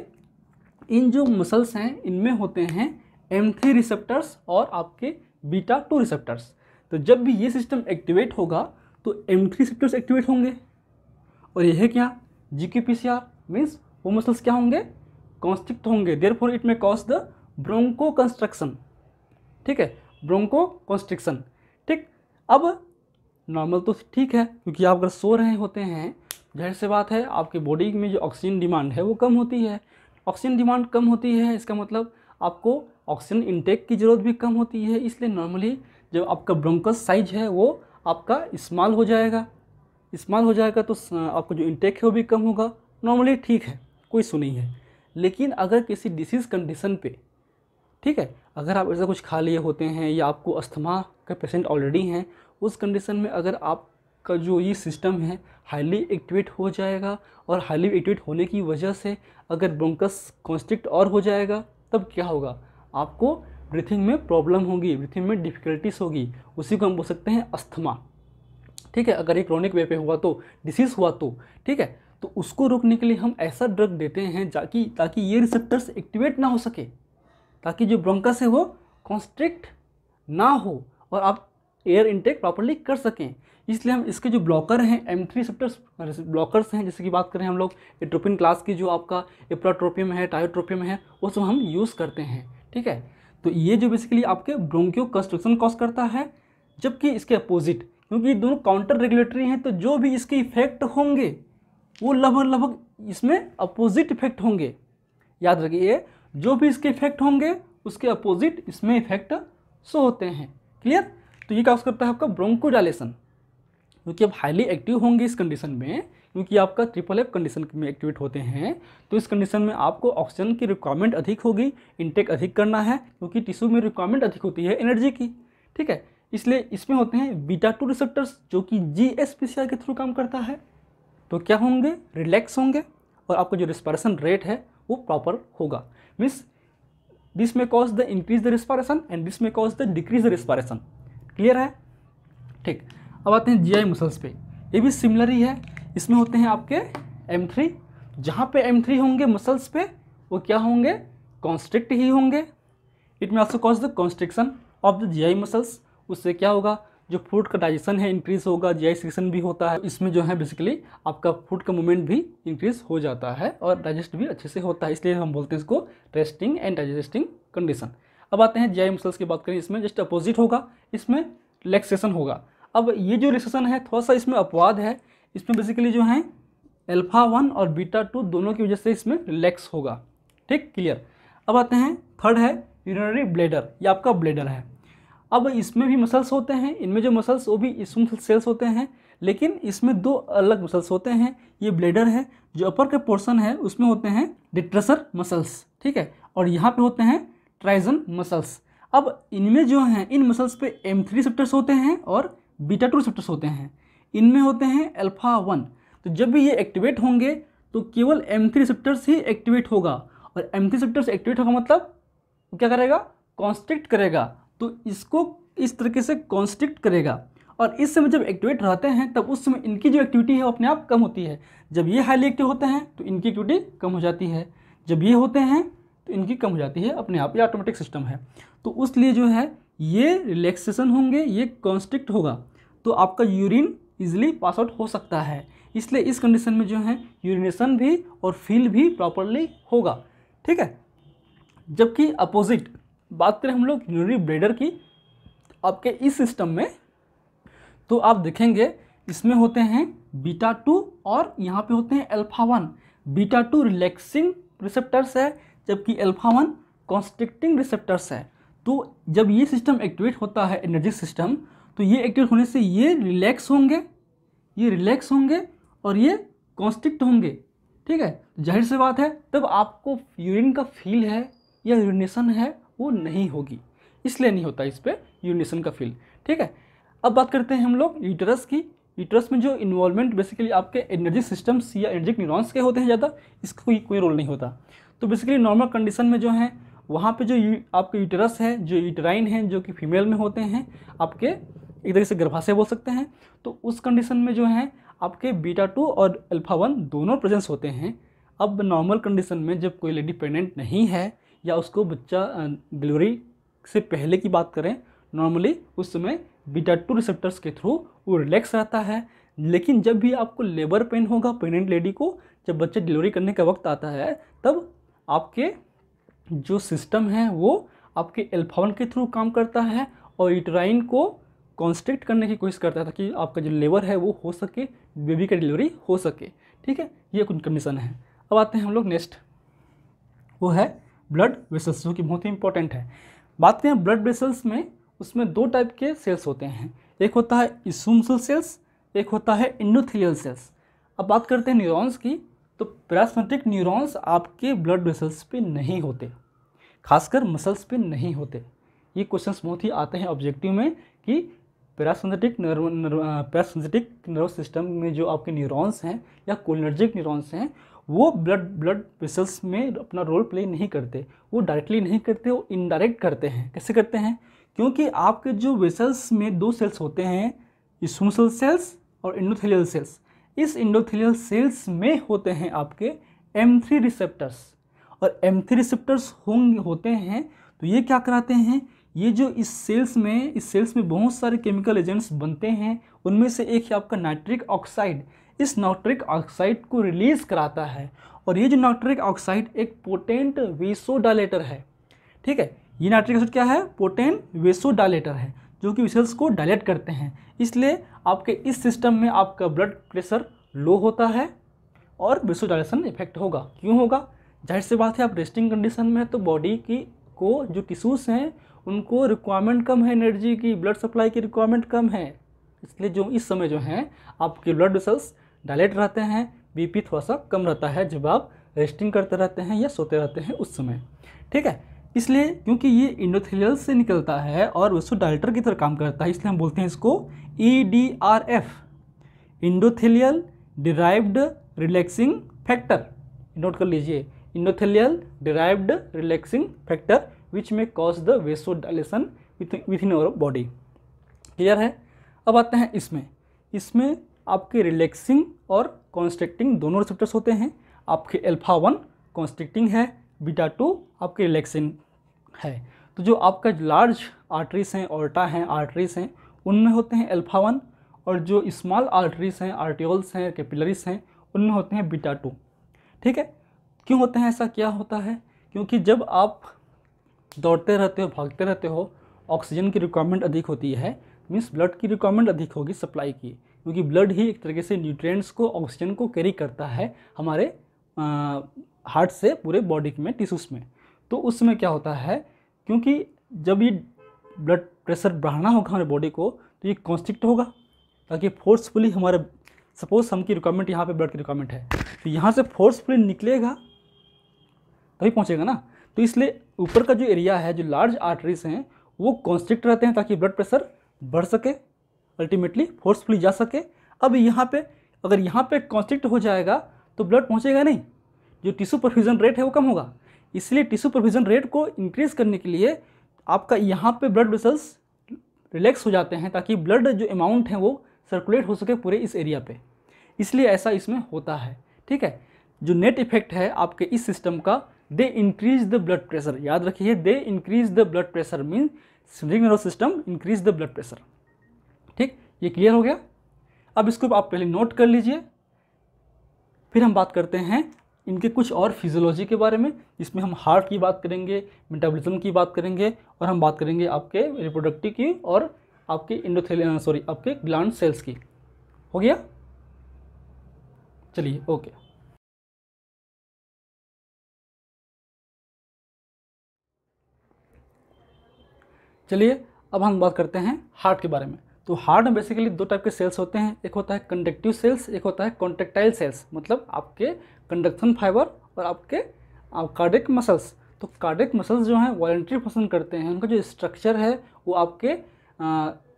S1: इन जो मसल्स हैं इनमें होते हैं M3 रिसेप्टर्स और आपके β2 रिसेप्टर्स। तो तो जब भी ये सिस्टम एक्टिवेट होगा तो M3 रिसेप्टर्स एक्टिवेट होंगे, और यह है क्या, GQ-PCR मीन्स वो मसल्स क्या होंगे, कॉन्स्ट्रिक्ट होंगे, therefore it may cause the broncho constriction. ठीक है, ब्रोंको कॉन्स्ट्रिक्शन। ठीक, अब नॉर्मल तो ठीक है, क्योंकि आप अगर सो रहे होते हैं, जाहिर सी बात है आपकी बॉडी में जो ऑक्सीजन डिमांड है वो कम होती है। ऑक्सीजन डिमांड कम होती है, इसका मतलब आपको ऑक्सीजन इंटेक की ज़रूरत भी कम होती है, इसलिए नॉर्मली जो आपका ब्रोंकस साइज है वो आपका स्मॉल हो जाएगा। स्मॉल हो जाएगा तो आपका जो इंटेक है वो भी कम होगा। नॉर्मली ठीक है, कोई इशू नहीं है। लेकिन अगर किसी डिसीज़ कंडीशन पे, ठीक है, अगर आप ऐसा कुछ खा लिए होते हैं या आपको अस्थमा का पेशेंट ऑलरेडी हैं, उस कंडीशन में अगर आपका जो ये सिस्टम है हाईली एक्टिवेट हो जाएगा, और हाईली एक्टिवेट होने की वजह से अगर ब्रोंकस कॉन्स्ट्रिक्ट और हो जाएगा, तब क्या होगा, आपको ब्रीथिंग में प्रॉब्लम होगी, ब्रीथिंग में डिफ़िकल्टीज होगी। उसी को हम बोल सकते हैं अस्थमा। ठीक है, अगर ये क्रोनिक वे पे हुआ तो, डिसीज़ हुआ तो, ठीक है, तो उसको रोकने के लिए हम ऐसा ड्रग देते हैं ताकि ये रिसेप्टर्स एक्टिवेट ना हो सके, ताकि जो ब्रोंकस है वो कॉन्स्ट्रिक्ट ना हो और आप एयर इनटेक प्रॉपर्ली कर सकें। इसलिए हम इसके जो ब्लॉकर हैं, M3 रिसेप्टर्स ब्लॉकर्स हैं, जैसे कि बात करें हम लोग एट्रोपिन क्लास की, जो आपका इप्राट्रोपियम है, टायोट्रोपियम है, वो सब हम यूज़ करते हैं। ठीक है, तो ये जो बेसिकली आपके ब्रोंकियो कंस्ट्रक्शन कॉज करता है, जबकि इसके अपोजिट, क्योंकि दोनों काउंटर रेगुलेटरी हैं, तो जो भी इसके इफेक्ट होंगे वो लगभग इसमें अपोजिट इफेक्ट होंगे। याद रखिए, जो भी इसके इफेक्ट होंगे उसके अपोजिट इसमें इफेक्ट शो होते हैं। क्लियर? तो ये क्या करता है आपका ब्रोंकोडायलेशन, क्योंकि आप हाईली एक्टिव होंगे इस कंडीशन में, क्योंकि आपका FFF कंडीशन में एक्टिवेट होते हैं, तो इस कंडीशन में आपको ऑक्सीजन की रिक्वायरमेंट अधिक होगी, इंटेक अधिक करना है, क्योंकि टिश्यू में रिक्वायरमेंट अधिक होती है एनर्जी की। ठीक है, इसलिए इसमें होते हैं β2 रिसेप्टर्स, जो कि GSPCR के थ्रू काम करता है। तो क्या होंगे, रिलैक्स होंगे, और आपका जो रिस्पायरेशन रेट है वो प्रॉपर होगा। Means this may cause the increase the respiration and this may cause the decrease the respiration. Clear है? ठीक, अब आते हैं GI मसल्स पे। ये भी सिमिलर ही है, इसमें होते हैं आपके M3। जहाँ पे M3 होंगे मसल्स पे, वो क्या होंगे, कॉन्स्ट्रिक्ट ही होंगे। इट में also cause the constriction of the GI muscles. उससे क्या होगा, जो फूड का डाइजेशन है इंक्रीज होगा, GI सेक्रेशन भी होता है, इसमें जो है बेसिकली आपका फूड का मूवमेंट भी इंक्रीज हो जाता है और डाइजेस्ट भी अच्छे से होता है, इसलिए हम बोलते हैं इसको रेस्टिंग एंड डाइजेस्टिंग कंडीशन। अब आते हैं GI मसल्स की बात करें, इसमें जस्ट अपोजिट होगा, इसमें रिलैक्सेशन होगा। अब ये जो रिलैक्सेशन है थोड़ा सा इसमें अपवाद है, इसमें बेसिकली जो है α1 और β2 दोनों की वजह से इसमें रिलैक्स होगा। ठीक, क्लियर? अब आते हैं थर्ड है यूरिनरी ब्लैडर, ये आपका ब्लैडर है। अब इसमें भी मसल्स होते हैं, इनमें जो मसल्स वो भी स्मूथ सेल्स होते हैं, लेकिन इसमें दो अलग मसल्स होते हैं। ये ब्लैडर है, जो अपर के पोर्शन है उसमें होते हैं डिट्रेसर मसल्स, ठीक है, और यहाँ पे होते हैं ट्राइजन मसल्स। अब इनमें जो हैं, इन मसल्स पे M3 रिसेप्टर्स होते हैं और β2 रिसेप्टर्स होते हैं, इनमें होते हैं α1। तो जब भी ये एक्टिवेट होंगे तो केवल M3 रिसेप्टर्स ही एक्टिवेट होगा, और M3 रिसेप्टर्स एक्टिवेट होगा मतलब वो क्या करेगा, कॉन्स्ट्रिक्ट करेगा। तो इसको इस तरीके से कॉन्स्ट्रिक्ट करेगा, और इस समय जब एक्टिवेट रहते हैं तब उस समय इनकी जो एक्टिविटी है वो अपने आप कम होती है। जब ये हाईली एक्टिव होते हैं तो इनकी एक्टिविटी कम हो जाती है, जब ये होते हैं तो इनकी कम हो जाती है अपने आप, ये ऑटोमेटिक सिस्टम है। तो उसलिए जो है ये रिलैक्सेशन होंगे, ये कॉन्स्ट्रिक्ट होगा, तो आपका यूरिन इजीली पास आउट हो सकता है। इसलिए इस कंडीशन में जो है यूरिनेशन भी और फील भी प्रॉपरली होगा। ठीक है, जबकि अपोजिट बात करें हम लोग यूरिनरी ब्लैडर की, आपके इस सिस्टम में तो आप देखेंगे इसमें होते हैं β2 और यहाँ पे होते हैं α1। β2 रिलैक्सिंग रिसेप्टर्स है, जबकि α1 कॉन्स्ट्रिक्टिंग रिसेप्टर्स है। तो जब ये सिस्टम एक्टिवेट होता है, एनर्जी सिस्टम, तो ये एक्टिवेट होने से ये रिलैक्स होंगे और ये कॉन्स्ट्रिक्ट होंगे। ठीक है, जाहिर सी बात है तब आपको यूरिन का फील है या यूरिनेशन है वो नहीं होगी, इसलिए नहीं होता इस पर यूरिनेशन का फील। ठीक है, अब बात करते हैं हम लोग यूटरस की। यूटरस में जो इन्वॉल्वमेंट बेसिकली आपके एनर्जी सिस्टम्स या एनर्जिक न्यूरॉन्स के होते हैं ज़्यादा, इसका कोई रोल नहीं होता। तो बेसिकली नॉर्मल कंडीशन में जो है वहाँ पे जो आपके यूटरस है, जो यूटराइन है, जो कि फीमेल में होते हैं, आपके एक तरीके से गर्भाशय बोल सकते हैं, तो उस कंडीशन में जो है आपके β2 और α1 दोनों प्रेजेंस होते हैं। अब नॉर्मल कंडीशन में जब कोई लेडी प्रेग्नेंट नहीं है या उसको बच्चा डिलीवरी से पहले की बात करें, नॉर्मली उस समय बीटा 2 रिसेप्टर्स के थ्रू वो रिलैक्स रहता है। लेकिन जब भी आपको लेबर पेन होगा प्रेग्नेंट लेडी को, जब बच्चे डिलीवरी करने का वक्त आता है, तब आपके जो सिस्टम है वो आपके अल्फा 1 के थ्रू काम करता है और यूटेराइन को कॉन्स्ट्रिक्ट करने की कोशिश करता है ताकि आपका जो लेबर है वो हो सके, बेबी का डिलीवरी हो सके। ठीक है, ये कुछ कंडीशन है। अब आते हैं हम लोग नेक्स्ट, वो है ब्लड वेसल्स, जो कि बहुत ही इंपॉर्टेंट है। बात करें ब्लड वेसल्स में, उसमें 2 टाइप के सेल्स होते हैं, एक होता है इसूमसल सेल्स, एक होता है एंडोथेलियल सेल्स। अब बात करते हैं न्यूरॉन्स की, तो पैरासिम्पैथेटिक न्यूरॉन्स आपके ब्लड वेसल्स पे नहीं होते, खासकर मसल्स पे नहीं होते। ये क्वेश्चंस बहुत ही आते हैं ऑब्जेक्टिव में कि पैरासिम्पैथेटिक नर्वस सिस्टम में जो आपके न्यूरॉन्स हैं या कोलिनर्जिक न्यूरॉन्स हैं वो ब्लड वेसल्स में अपना रोल प्ले नहीं करते, वो डायरेक्टली नहीं करते, वो इनडायरेक्ट करते हैं। कैसे करते हैं? क्योंकि आपके जो वेसल्स में 2 सेल्स होते हैं, इसूमसल सेल्स और एंडोथेलियल सेल्स। इस एंडोथेलियल सेल्स में होते हैं आपके M3 रिसेप्टर्स, और M3 रिसेप्टर्स होते हैं तो ये क्या कराते हैं, ये जो इस सेल्स में बहुत सारे केमिकल एजेंट्स बनते हैं, उनमें से एक है आपका नाइट्रिक ऑक्साइड। इस नाइट्रिक ऑक्साइड को रिलीज़ कराता है, और ये जो नाइट्रिक ऑक्साइड एक पोटेंट वेसोडायलेटर है। ठीक है, ये नाइट्रिक ऑक्साइड क्या है? पोटेंट वेसोडायलेटर है, जो कि वेसल्स को डायलेट करते हैं। इसलिए आपके इस सिस्टम में आपका ब्लड प्रेशर लो होता है और वेसोडायलेशन इफेक्ट होगा। क्यों होगा? जाहिर सी बात है, आप रेस्टिंग कंडीशन में तो बॉडी को जो टिश्यूज़ हैं उनको रिक्वायरमेंट कम है, एनर्जी की, ब्लड सप्लाई की रिक्वायरमेंट कम है, इसलिए जो इस समय जो है आपके ब्लड वेसल्स डायलेट रहते हैं, बीपी थोड़ा सा कम रहता है जब आप रेस्टिंग करते रहते हैं या सोते रहते हैं उस समय। ठीक है, इसलिए क्योंकि ये एंडोथेलियल से निकलता है और वेसोडायलेटर की तरह काम करता है, इसलिए हम बोलते हैं इसको EDRF, endothelial derived relaxing factor. Note कर लीजिए, endothelial derived relaxing factor which may cause the vasodilation within our body. Clear है? अब आते हैं इसमें आपके रिलैक्सिंग और कॉन्स्ट्रिक्टिंग दोनों रिसेप्टर्स होते हैं। आपके अल्फा 1 कॉन्स्ट्रिक्टिंग है, बीटा 2 आपके रिलैक्सिंग है। तो जो आपका लार्ज आर्टरीज हैं, ऑर्टा हैं, आर्टरीज हैं, उनमें होते हैं अल्फा 1, और जो स्मॉल आर्टरीज हैं, आर्टियोल्स हैं, कैपिलरीज हैं, उनमें होते हैं बीटा 2। ठीक है, क्यों होते हैं ऐसा? क्या होता है? क्योंकि जब आप दौड़ते रहते हो, भागते रहते हो, ऑक्सीजन की रिक्वायरमेंट अधिक होती है, मीन्स ब्लड की रिक्वायरमेंट अधिक होगी सप्लाई की, क्योंकि ब्लड ही एक तरीके से न्यूट्रिएंट्स को, ऑक्सीजन को कैरी करता है हमारे हार्ट से पूरे बॉडी में, टिश्यूज़ में। तो उस समय क्या होता है, क्योंकि जब ये ब्लड प्रेशर बढ़ाना होगा हमारे बॉडी को, तो ये कॉन्स्ट्रिक्ट होगा ताकि फोर्सफुली हमारे, सपोज हमकी रिक्वायरमेंट यहाँ पे ब्लड की रिक्वायरमेंट है, तो यहाँ से फोर्सफुली निकलेगा तभी पहुँचेगा ना। तो इसलिए ऊपर का जो एरिया है, जो लार्ज आर्टरीज हैं, वो कॉन्स्ट्रिक्ट रहते हैं ताकि ब्लड प्रेशर बढ़ सके, अल्टीमेटली फोर्सफुली जा सके। अब यहाँ पे अगर यहाँ पे कॉन्स्ट्रिक्ट हो जाएगा तो ब्लड पहुँचेगा नहीं, जो टिश्यू परफ्यूजन रेट है वो कम होगा। इसलिए टिश्यू परफ्यूजन रेट को इंक्रीज़ करने के लिए आपका यहाँ पे ब्लड वेसल्स रिलैक्स हो जाते हैं ताकि ब्लड जो अमाउंट है वो सर्कुलेट हो सके पूरे इस एरिया पे, इसलिए ऐसा इसमें होता है। ठीक है, जो नेट इफेक्ट है आपके इस सिस्टम का, they increase the blood pressure. याद रखिए, they increase the blood pressure mean sympathetic nervous system increase the blood pressure. ठीक, ये क्लियर हो गया? अब इसको आप पहले नोट कर लीजिए, फिर हम बात करते हैं इनके कुछ और फिजियोलॉजी के बारे में, जिसमें हम हार्ट की बात करेंगे, मेटाबॉलिज्म की बात करेंगे, और हम बात करेंगे आपके रिप्रोडक्टिव की और आपके आपके ग्लैंड सेल्स की। हो गया? चलिए, ओके। चलिए अब हम बात करते हैं हार्ट के बारे में। तो हार्ट में बेसिकली 2 टाइप के सेल्स होते हैं, एक होता है कंडक्टिव सेल्स, एक होता है कॉन्ट्रेक्टाइल सेल्स, मतलब आपके कंडक्शन फाइबर और आपके कार्डियक मसल्स। तो कार्डियक मसल्स जो हैं वॉलंटरी फंक्शन करते हैं, उनका जो स्ट्रक्चर है वो आपके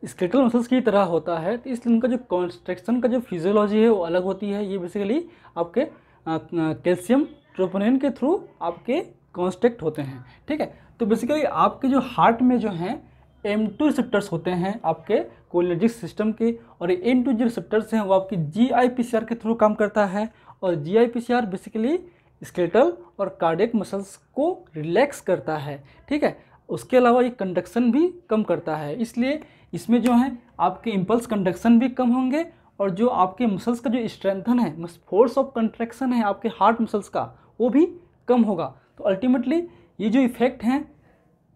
S1: स्केलेटल मसल्स की तरह होता है, तो इसलिए उनका जो कॉन्स्ट्रक्शन का जो फिजियोलॉजी है वो अलग होती है। ये बेसिकली आपके कैल्शियम ट्रोपोनिन के थ्रू आपके कॉन्स्ट्रक्ट होते हैं। ठीक है, तो बेसिकली आपके जो हार्ट में जो हैं M2 रिसेप्टर्स होते हैं आपके कोलिनर्जिक सिस्टम के, और ये M2 जो रिसेप्टर्स हैं वो आपकी GIPCR के थ्रू काम करता है, और GIPCR बेसिकली स्केलेटल और कार्डियक मसल्स को रिलैक्स करता है। ठीक है, उसके अलावा ये कंडक्शन भी कम करता है, इसलिए इसमें जो है आपके इम्पल्स कंडक्शन भी कम होंगे और जो आपके मसल्स का जो स्ट्रेंथन है, फोर्स ऑफ कंट्रैक्शन है आपके हार्ट मसल्स का, वो भी कम होगा। तो अल्टीमेटली ये जो इफेक्ट हैं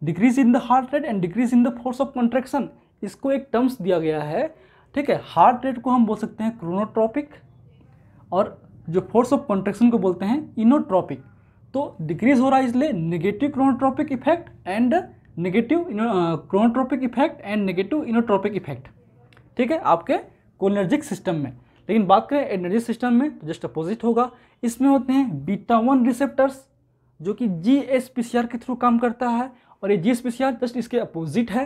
S1: decrease in the heart rate and decrease in the force of contraction, इसको एक टर्म्स दिया गया है, ठीक है। हार्ट रेट को हम बोल सकते हैं क्रोनोट्रॉपिक और जो फोर्स ऑफ कंट्रैक्शन को बोलते हैं इनोट्रॉपिक। तो डिक्रीज हो रहा है इसलिए negative chronotropic effect and negative chronotropic effect and negative inotropic effect, ठीक है, आपके कोलिनर्जिक सिस्टम में। लेकिन बात करें एडर्जिक सिस्टम में तो जस्ट अपोजिट होगा। इसमें होते हैं बीटा 1 रिसेप्टर्स जो कि GSPCR के थ्रू काम करता है और ये GSPCR जस्ट इसके अपोजिट है।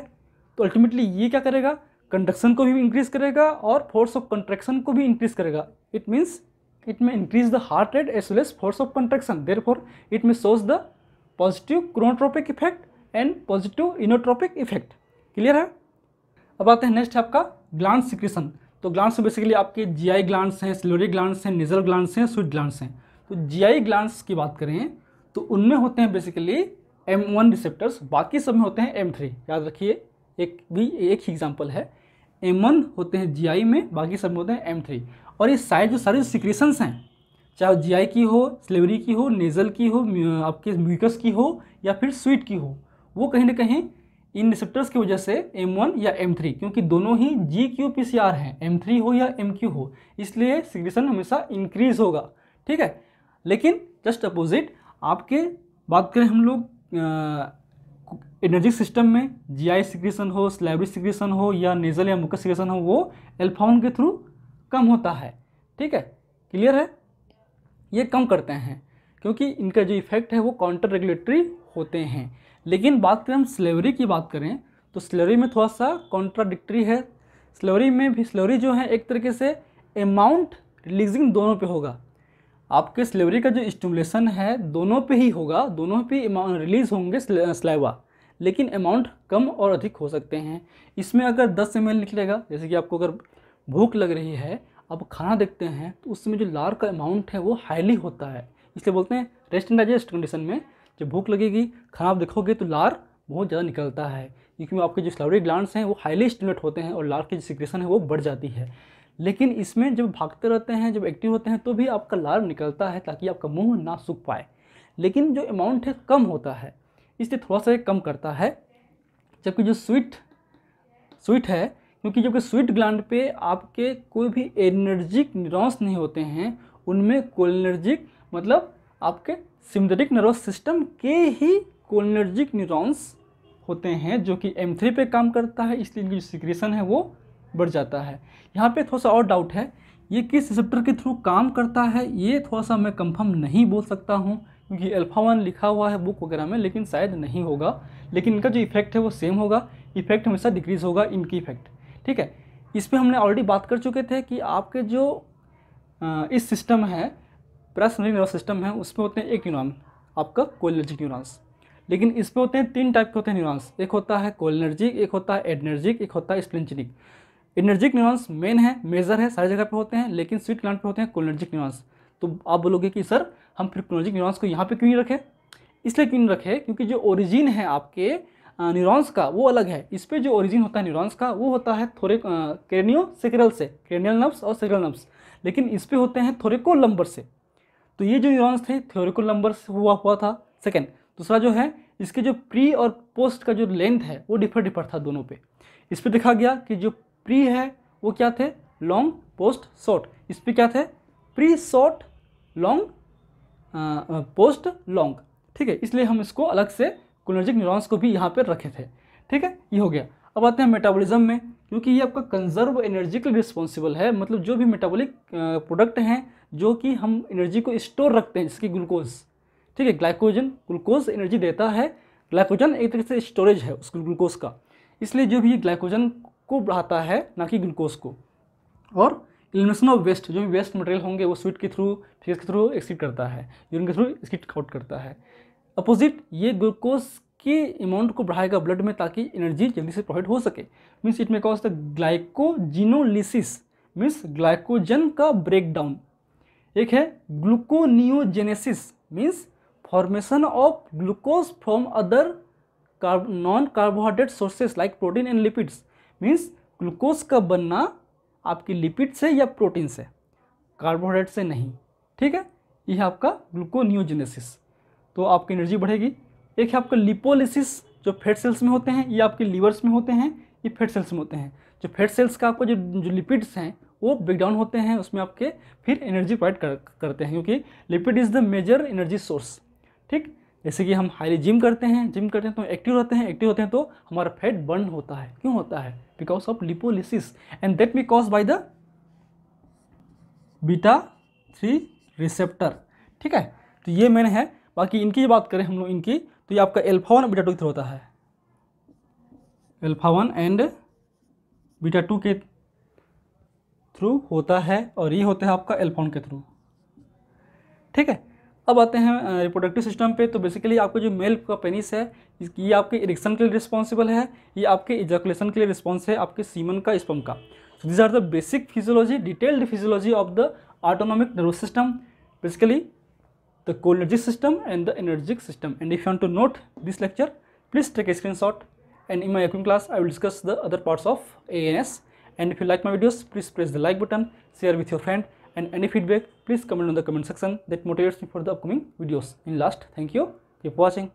S1: तो अल्टीमेटली ये क्या करेगा, कंडक्शन को भी इंक्रीज करेगा और फोर्स ऑफ कंट्रैक्शन को भी इंक्रीज करेगा। It means it may increase the heart rate as well as force of contraction, therefore it may shows the positive chronotropic effect and positive inotropic effect. Clear है। अब आते हैं next आपका gland secretion. तो glands में basically आपके GI glands हैं, salivary glands हैं, नेजल ग्लैंड्स हैं, स्वीट ग्लैंड्स हैं। तो GI ग्लैंड्स की बात करें तो उनमें होते हैं बेसिकली M1 रिसेप्टर्स, बाकी सब में होते हैं M3। याद रखिए, एक ही एग्जाम्पल है, M1 होते हैं GI में, बाकी सब में होते हैं M3। और ये जो सारे सिक्रीशंस हैं, चाहे GI की हो, सिलेवरी की हो, नेजल की हो, आपके म्यूकस की हो या फिर स्वीट की हो, वो कहीं ना कहीं इन रिसेप्टर्स की वजह से M1 या M3, क्योंकि दोनों ही GQPCR हैं, M3 हो या MQ हो, इसलिए सिक्रीशन हमेशा इंक्रीज होगा, ठीक है। लेकिन जस्ट अपोजिट आपके बात करें हम लोग एनर्जिक सिस्टम में, GI सिक्रीशन हो, स्लाइवरी सिक्रीशन हो या नेजल या मुकस सिक्रीशन हो, वो अल्फा-1 के थ्रू कम होता है, ठीक है। क्लियर है, ये कम करते हैं क्योंकि इनका जो इफेक्ट है वो काउंटर रेगुलेटरी होते हैं। लेकिन बात करें हम स्लेवरी की बात करें तो स्लेवरी में थोड़ा सा कॉन्ट्राडिक्टरी है। स्लेवरी में भी स्लेवरी जो है एक तरीके से अमाउंट रिलीजिंग दोनों पे होगा। आपके स्लेवरी का जो स्टिमुलेशन है दोनों पे ही होगा, दोनों पे रिलीज होंगे स्लाइवा, लेकिन अमाउंट कम और अधिक हो सकते हैं। इसमें अगर 10 ml निकलेगा, जैसे कि आपको अगर भूख लग रही है, आप खाना देखते हैं तो उसमें जो लार का अमाउंट है वो हाईली होता है, इसलिए बोलते हैं रेस्ट एंड डाइजेस्ट कंडीशन में जब भूख लगेगी, खाना आप देखोगे तो लार बहुत ज़्यादा निकलता है, क्योंकि आपके जो स्लाइवरी ग्लैंड्स हैं वो हाईली स्टिमुलेट होते हैं और लार की जो सिक्रेशन है वो बढ़ जाती है। लेकिन इसमें जब भागते रहते हैं, जब एक्टिव होते हैं तो भी आपका लार निकलता है ताकि आपका मुंह ना सूख पाए, लेकिन जो अमाउंट है कम होता है, इसलिए थोड़ा सा कम करता है। जबकि जो स्वीट है, क्योंकि जबकि स्वीट ग्लैंड पे आपके कोई भी एनर्जिक न्यूरॉन्स नहीं होते हैं, उनमें कोलिनर्जिक मतलब आपके सिम्पथेटिक नर्वस सिस्टम के ही कोलिनर्जिक न्यूरॉन्स होते हैं जो कि M3 पे काम करता है, इसलिए इनकी जो सिक्रेशन है वो बढ़ जाता है। यहाँ पे थोड़ा सा और डाउट है, ये किस रिसेप्टर के थ्रू काम करता है ये थोड़ा सा मैं कंफर्म नहीं बोल सकता हूँ, क्योंकि अल्फा-1 लिखा हुआ है बुक वगैरह में, लेकिन शायद नहीं होगा। लेकिन इनका जो इफेक्ट है वो सेम होगा, इफेक्ट हमेशा डिक्रीज होगा इनकी इफेक्ट, ठीक है। इस पर हमने ऑलरेडी बात कर चुके थे कि आपके जो इस सिस्टम है पैरासिम्पैथेटिक नर्वस सिस्टम है, उसमें होते हैं एक न्यूरॉन आपका कोलिनर्जिक न्यूरॉन्स, लेकिन इसमें होते हैं 3 टाइप के होते हैं न्यूरॉन्स, एक होता है कोलिनर्जिक, एक होता है एडर्जिक, एक होता है स्प्लिंचिनिक। एनर्जिक न्यूरॉन्स मेन है, मेजर है, सारी जगह पे होते हैं, लेकिन स्वीट ग्लैंड पे होते हैं कोलिनर्जिक न्यूरॉन्स। तो आप बोलोगे कि सर हम फिर कोलिनर्जिक न्यूरॉन्स को यहाँ पे क्यों नहीं रखे? इसलिए क्यों नहीं रखे क्योंकि जो ओरिजिन है आपके न्यूरॉन्स का वो अलग है। इस पर जो ओरिजिन होता है न्यूरॉन्स का वो होता है क्रेनियोसेक्रल से, क्रेनियल नर्व्स और सेक्रल नर्व्स, लेकिन इस पर होते हैं थोरिकोलम्बर से। तो ये जो न्यूरॉन्स थे थोरिकोलम्बर से हुआ था। सेकेंड, दूसरा जो है इसके जो प्री और पोस्ट का जो लेंथ है वो डिफर था दोनों पे। इस पर देखा गया कि जो प्री है वो क्या थे, लॉन्ग, पोस्ट शॉर्ट। इस पर क्या थे, pre short, long, post long, ठीक है। इसलिए हम इसको अलग से कोलिनर्जिक न्यूरॉन्स को भी यहाँ पे रखे थे, ठीक है। ये हो गया। अब आते हैं मेटाबॉलिज्म में, क्योंकि ये आपका कंजर्व एनर्जी के लिए रिस्पॉन्सिबल है, मतलब जो भी मेटाबॉलिक प्रोडक्ट हैं जो कि हम एनर्जी को स्टोर रखते हैं, जैसे ग्लूकोज, ठीक है, ग्लाइकोजन, ग्लूकोज एनर्जी देता है, ग्लाइकोजन एक तरीके से स्टोरेज है उस ग्लूकोज का, इसलिए जो भी ये ग्लाइकोजन को बढ़ाता है ना कि ग्लूकोज को। और एलिमिनेशन ऑफ वेस्ट, जो भी वेस्ट मटेरियल होंगे वो स्वीट के थ्रू, फेस के थ्रू एक्सिट करता है, यूरिन के थ्रू एक्सिट आउट करता है। अपोजिट ये ग्लूकोज की अमाउंट को बढ़ाएगा ब्लड में ताकि एनर्जी जल्दी से प्रोवाइड हो सके। मीन्स इट में cause the glycogenolysis, means glycogen का ब्रेकडाउन। एक है gluconeogenesis, means formation of glucose from other non carbohydrate sources like protein and lipids, means glucose का बनना आपकी लिपिड से या प्रोटीन से, कार्बोहाइड्रेट से नहीं, ठीक है। यह है आपका ग्लूकोनियोजेनेसिस, तो आपकी एनर्जी बढ़ेगी। एक है आपका लिपोलिसिस, जो फैट सेल्स में होते हैं, ये आपके लीवर्स में होते हैं, ये फैट सेल्स में होते हैं। जो फैट सेल्स का आपको जो लिपिड्स हैं वो ब्रेक डाउन होते हैं, उसमें आपके फिर एनर्जी प्रोवाइड करते हैं, क्योंकि lipid is the major energy source, ठीक। जैसे कि हम हाईली जिम करते हैं तो एक्टिव रहते हैं, एक्टिव होते हैं तो हमारा फैट बर्न होता है। क्यों होता है? Because of lipolysis, and that be cause by the β3 receptor, ठीक है। तो ये मैंने है। बाकी इनकी बात करें हम लोग इनकी, तो ये आपका α1 और β2 के थ्रू होता है, α1 एंड β2 के थ्रू होता है, और ये होता है आपका α1 के थ्रू, ठीक है। अब आते हैं रिप्रोडक्टिव सिस्टम पे। तो बेसिकली आपका जो मेल का पेनिस है, ये आपके इरेक्शन के लिए रिस्पॉन्सिबल है, ये आपके इजैकुलेशन के लिए रिस्पॉन्स है, आपके सीमन का, स्पर्म का। So these are the basic physiology, detailed physiology of the autonomic nervous system, basically the cholinergic system and the energetic system. And if you want to note this lecture, please take a screenshot, and in my upcoming class I will discuss the other parts of ANS. And if you like my videos, please press the like button, share with your friend, and any feedback please comment on the comment section. That motivates me for the upcoming videos. In last, thank you, keep watching.